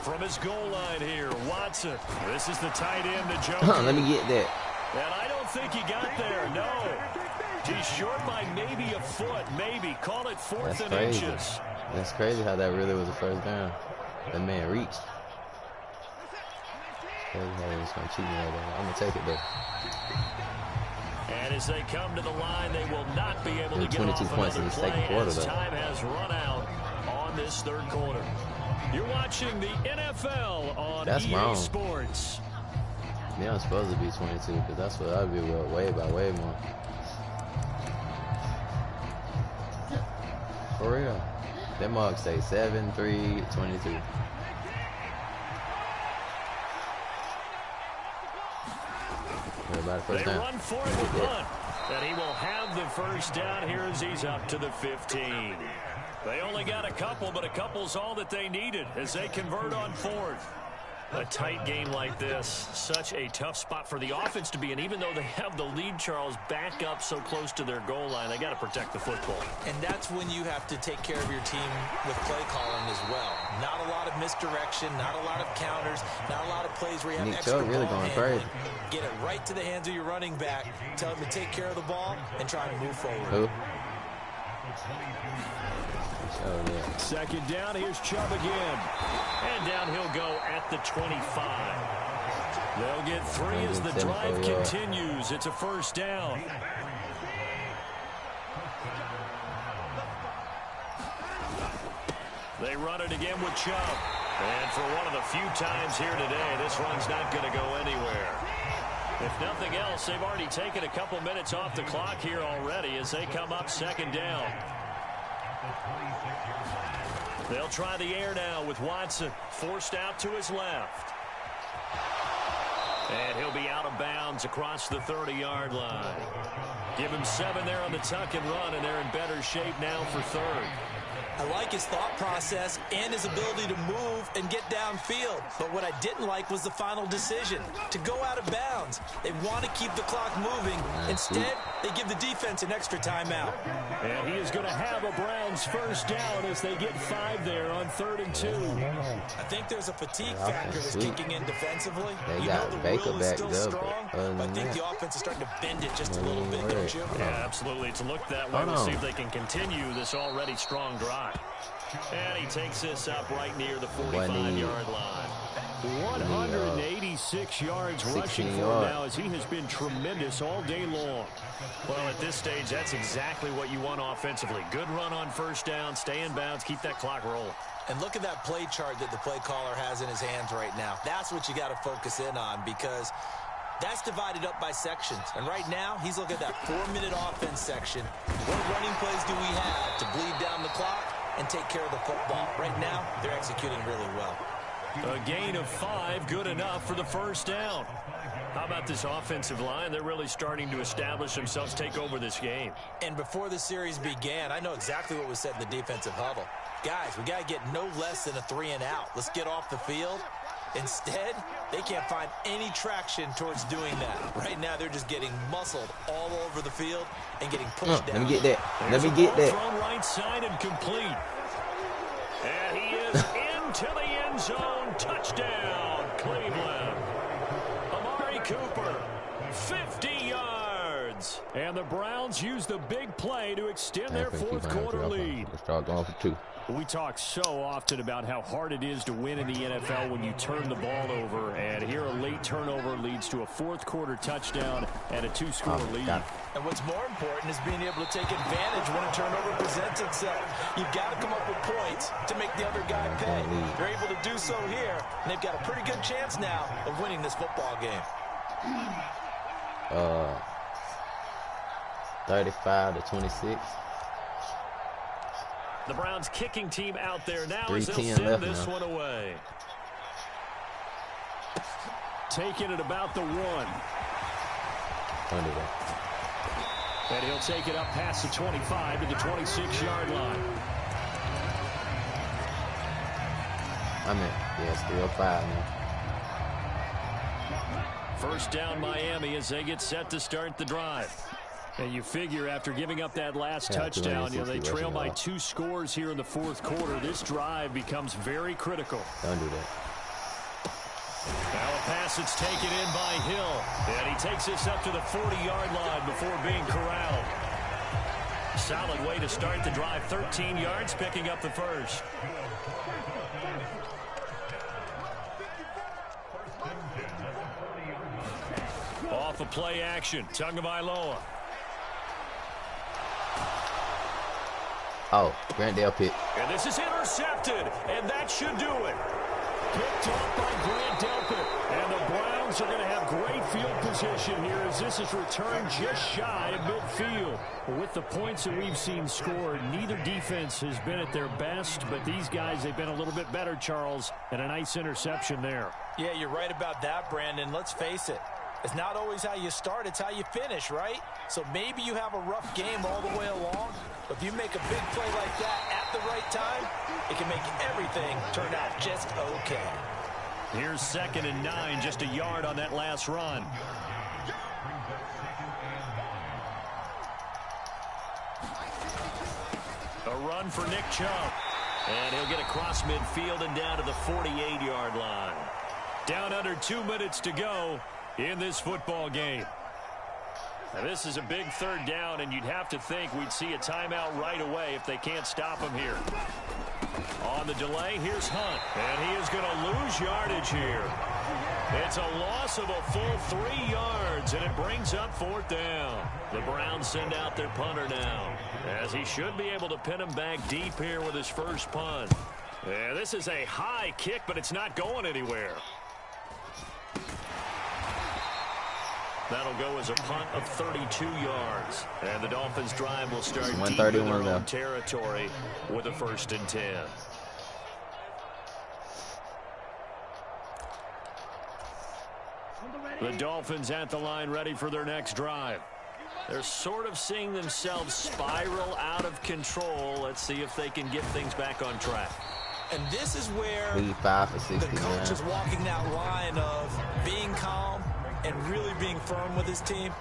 From his goal line here, Watson. This is the tight end to Joe. Let me get that. And I don't think he got there, no. He's short by maybe a foot, maybe. Call it 4th and inches. That's crazy how that really was a 1st down. That man reached. I'm going to take it, though. And as they come to the line, they will not be able to get 22 off points in the play second quarter, as though. time has run out on this 3rd quarter. You're watching the NFL on EA Sports. Yeah, I'm supposed to be 22 because that's what I'd be way more. For real. That mark say 7-3-22. They run for it with Hunt, and he will have the 1st down here as he's up to the 15. They only got a couple, but a couple's all that they needed as they convert on 4th. A tight game like this, such a tough spot for the offense to be in. Even though they have the lead, Charles, back up so close to their goal line, they got to protect the football. And that's when you have to take care of your team with play calling as well. Not a lot of misdirection, not a lot of counters, not a lot of plays where you have extra ball really going handling. crazy. Get it right to the hands of your running back. Tell him to take care of the ball and try to move forward. Who? 2nd down, here's Chubb again. And down he'll go at the 25. They'll get 3 as the drive continues. It's a 1st down. They run it again with Chubb. And for one of the few times here today, this run's not going to go anywhere. If nothing else, they've already taken a couple minutes off the clock here already as they come up 2nd down. They'll try the air now with Watson forced out to his left. And he'll be out of bounds across the 30-yard line. Give him 7 there on the tuck and run, and they're in better shape now for 3rd. I like his thought process and his ability to move and get downfield. But what I didn't like was the final decision, to go out of bounds. They want to keep the clock moving. Instead, they give the defense an extra timeout. And he is going to have a Browns 1st down as they get 5 there on 3rd and 2. I think there's a fatigue factor that's kicking in defensively. They you got know the Baker will is back still up, strong, but I think the offense is starting to bend it just a little bit, don't you? Yeah, absolutely. It's looked that way. We'll see if they can continue this already strong drive. And he takes this up right near the 45-yard line. 186 yards rushing for him now as he has been tremendous all day long. Well, at this stage, that's exactly what you want offensively. Good run on 1st down, stay in bounds, keep that clock rolling. And look at that play chart that the play caller has in his hands right now. That's what you got to focus in on because that's divided up by sections. And right now, he's looking at that 4-minute offense section. What running plays do we have to bleed down the clock and take care of the football? Right now, they're executing really well. A gain of 5, good enough for the first down. How about this offensive line? They're really starting to establish themselves, take over this game. And before the series began, I know exactly what was said in the defensive huddle. Guys, we got to get no less than a 3-and-out. Let's get off the field. Instead, they can't find any traction towards doing that. Right now, they're just getting muscled all over the field and getting pushed down. Let me get that. Let me get that. Thrown right side and complete. And he is into the end zone. Touchdown, Cleveland. Amari Cooper, 50 yards. And the Browns use the big play to extend their fourth quarter lead. Let's start going for 2. We talk so often about how hard it is to win in the NFL when you turn the ball over, and here a late turnover leads to a fourth quarter touchdown and a 2-score lead. And what's more important is being able to take advantage when a turnover presents itself. You've got to come up with points to make the other guy pay. They're able to do so here, and they've got a pretty good chance now of winning this football game. 35-26. The Browns kicking team out there now as they'll 3:10 send left this now. one away. Taking it about the 1. And he'll take it up past the 25 to the 26-yard line. I'm at, it's 3:05 now. First down Miami as they get set to start the drive. And you figure after giving up that last touchdown, they trail by 2 scores here in the fourth quarter. This drive becomes very critical. Don't do that. Now a pass that's taken in by Hill. And he takes this up to the 40-yard line before being corralled. Solid way to start the drive. 13 yards, picking up the first. Off a play action. Tagovailoa. Oh, Grant-Dale pick. And this is intercepted, and that should do it. Picked off by Grant Delpit. And the Browns are going to have great field position here as this is returned just shy of midfield. With the points that we've seen scored, neither defense has been at their best, but these guys, they've been a little bit better, Charles, and a nice interception there. Yeah, you're right about that, Brandon. Let's face it. It's not always how you start, it's how you finish, right? So maybe you have a rough game all the way along, but if you make a big play like that at the right time, it can make everything turn out just okay. Here's 2nd and 9, just a yard on that last run. A run for Nick Chubb. And he'll get across midfield and down to the 48-yard line. Down under 2 minutes to go in this football game. Now this is a big third down, and you'd have to think we'd see a timeout right away if they can't stop him here. On the delay, here's Hunt, and he is going to lose yardage here. It's a loss of a full 3 yards, and it brings up 4th down. The Browns send out their punter now, as he should be able to pin him back deep here with his first punt. Yeah, this is a high kick, but it's not going anywhere. That'll go as a punt of 32 yards. And the Dolphins' drive will start deep in their own territory with a 1st and 10. The Dolphins at the line ready for their next drive. They're sort of seeing themselves spiral out of control. Let's see if they can get things back on track. And this is where the coach is walking that line of being calm and really being firm with his team.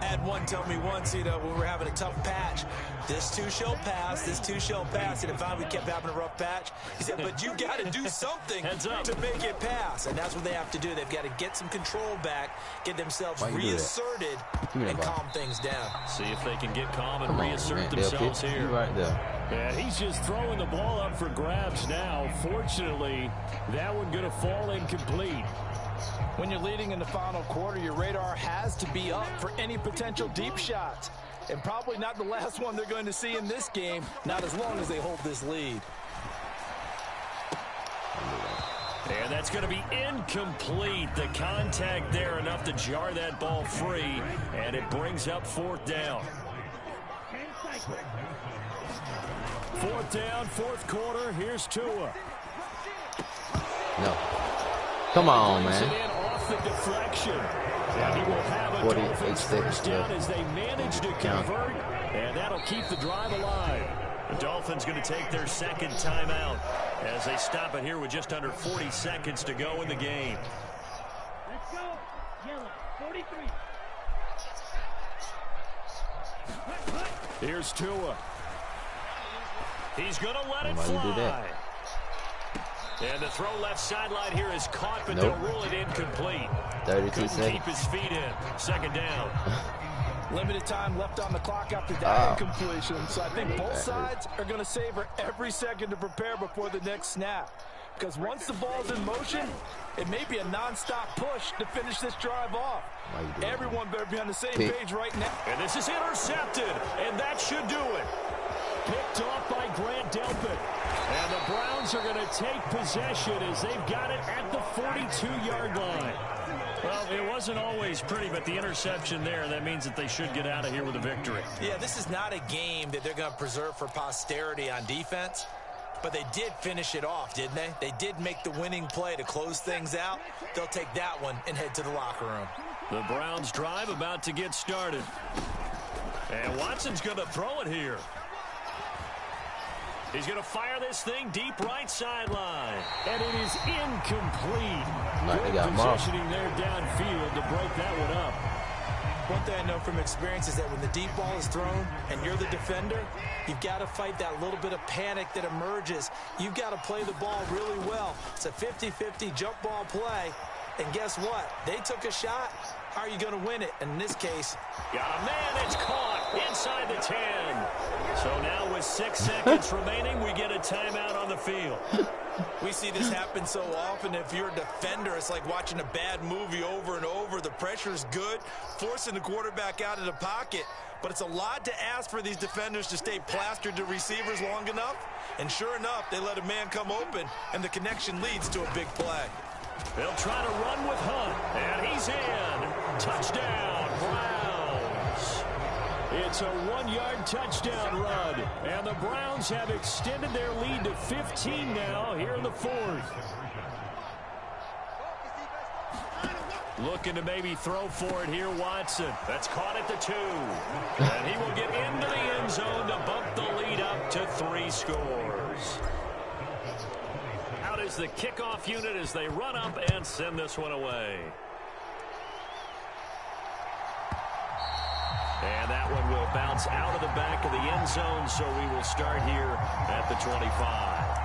I had one tell me once, when we were having a tough patch, this too shall pass, this too shall pass. And if we kept having a rough patch, he said, but you got to do something to make it pass. And that's what they have to do. They've got to get some control back, get themselves reasserted, and calm things down. See if they can get calm and reassert themselves here. Right there. And he's just throwing the ball up for grabs now. Fortunately, that one going to fall incomplete. When you're leading in the final quarter, your radar has to be up for any potential deep shots. And probably not the last one they're going to see in this game, not as long as they hold this lead. And that's going to be incomplete. The contact there enough to jar that ball free, and it brings up 4th down. 4th down, 4th quarter. Here's Tua. No. Come on, man. Off the deflection. And he will have a 48 seconds down left. as they manage to convert, and that'll keep the drive alive. The Dolphins going to take their second timeout as they stop it here with just under 40 seconds to go in the game. Let's go. Yellow, 43. Here's Tua. He's going to let it Somebody do fly. that. And the throw left sideline here is caught, but Nope. they'll rule it incomplete. 32 Couldn't seconds. keep his feet in. Second down. Limited time left on the clock after that incompletion. So I think both sides are going to savor every second to prepare before the next snap. Because once the ball's in motion, it may be a non-stop push to finish this drive off. Everyone better be on the same page right now. And this is intercepted, and that should do it. Picked off by Grant Delpit. And the Browns are going to take possession as they've got it at the 42-yard line. Well, it wasn't always pretty, but the interception there, that means that they should get out of here with a victory. Yeah, this is not a game that they're going to preserve for posterity on defense, but they did finish it off, didn't they? They did make the winning play to close things out. They'll take that one and head to the locker room. The Browns drive about to get started. And Watson's going to throw it here. He's going to fire this thing deep right sideline. And it is incomplete. Good positioning there downfield to break that one up. One thing I know from experience is that when the deep ball is thrown and you're the defender, you've got to fight that little bit of panic that emerges. You've got to play the ball really well. It's a 50-50 jump ball play. And guess what? They took a shot. How are you going to win it? And in this case, got a man. It's caught inside the 10. So now with 6 seconds remaining, we get a timeout on the field. We see this happen so often. If you're a defender, it's like watching a bad movie over and over. The pressure's good, forcing the quarterback out of the pocket. But it's a lot to ask for these defenders to stay plastered to receivers long enough. And sure enough, they let a man come open, and the connection leads to a big play. They'll try to run with Hunt, and he's in. Touchdown, Browns. It's a 1-yard touchdown run, and the Browns have extended their lead to 15 now here in the fourth. Looking to maybe throw for it here, Watson. That's caught at the 2. And he will get into the end zone to bump the lead up to 3 scores. Out is the kickoff unit as they run up and send this one away. And that one will bounce out of the back of the end zone, so we will start here at the 25.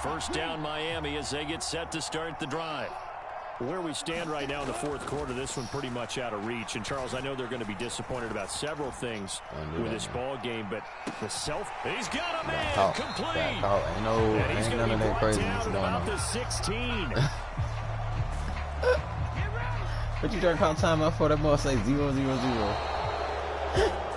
First down, Miami, as they get set to start the drive. Where we stand right now in the fourth quarter, this one pretty much out of reach. And, Charles, I know they're going to be disappointed about several things with this ball game, but the he's got a man complete. Ain't none of that craziness going on. The 16. But you trying to call timeout for that ball say 0-0-0.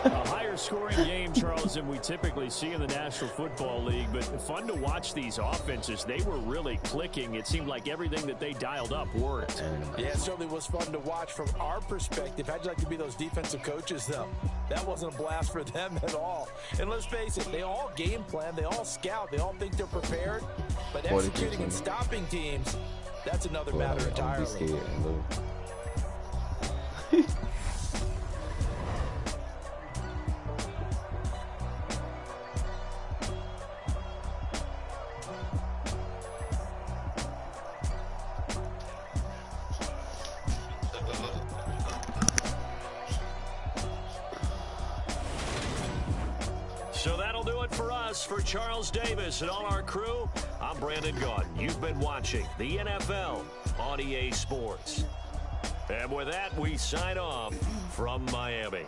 A higher scoring game, Charles, than we typically see in the National Football League, but fun to watch these offenses. They were really clicking. It seemed like everything that they dialed up worked. Yeah, it certainly was fun to watch from our perspective. How'd you like to be those defensive coaches, though? That wasn't a blast for them at all. And let's face it, they all game plan, they all scout, they all think they're prepared, but executing and stopping teams, that's another matter entirely. So that'll do it for us. For Charles Davis and all our crew, I'm Brandon Gaudin. You've been watching the NFL on EA Sports. And with that, we sign off from Miami.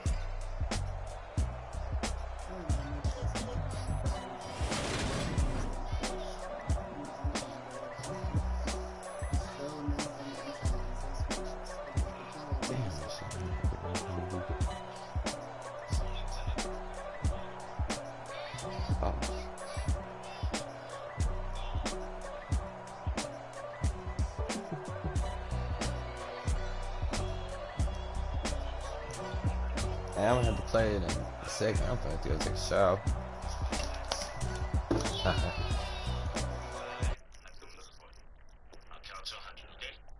I'm gonna have to play it in a second. I'm gonna have to go take a shower. Alright.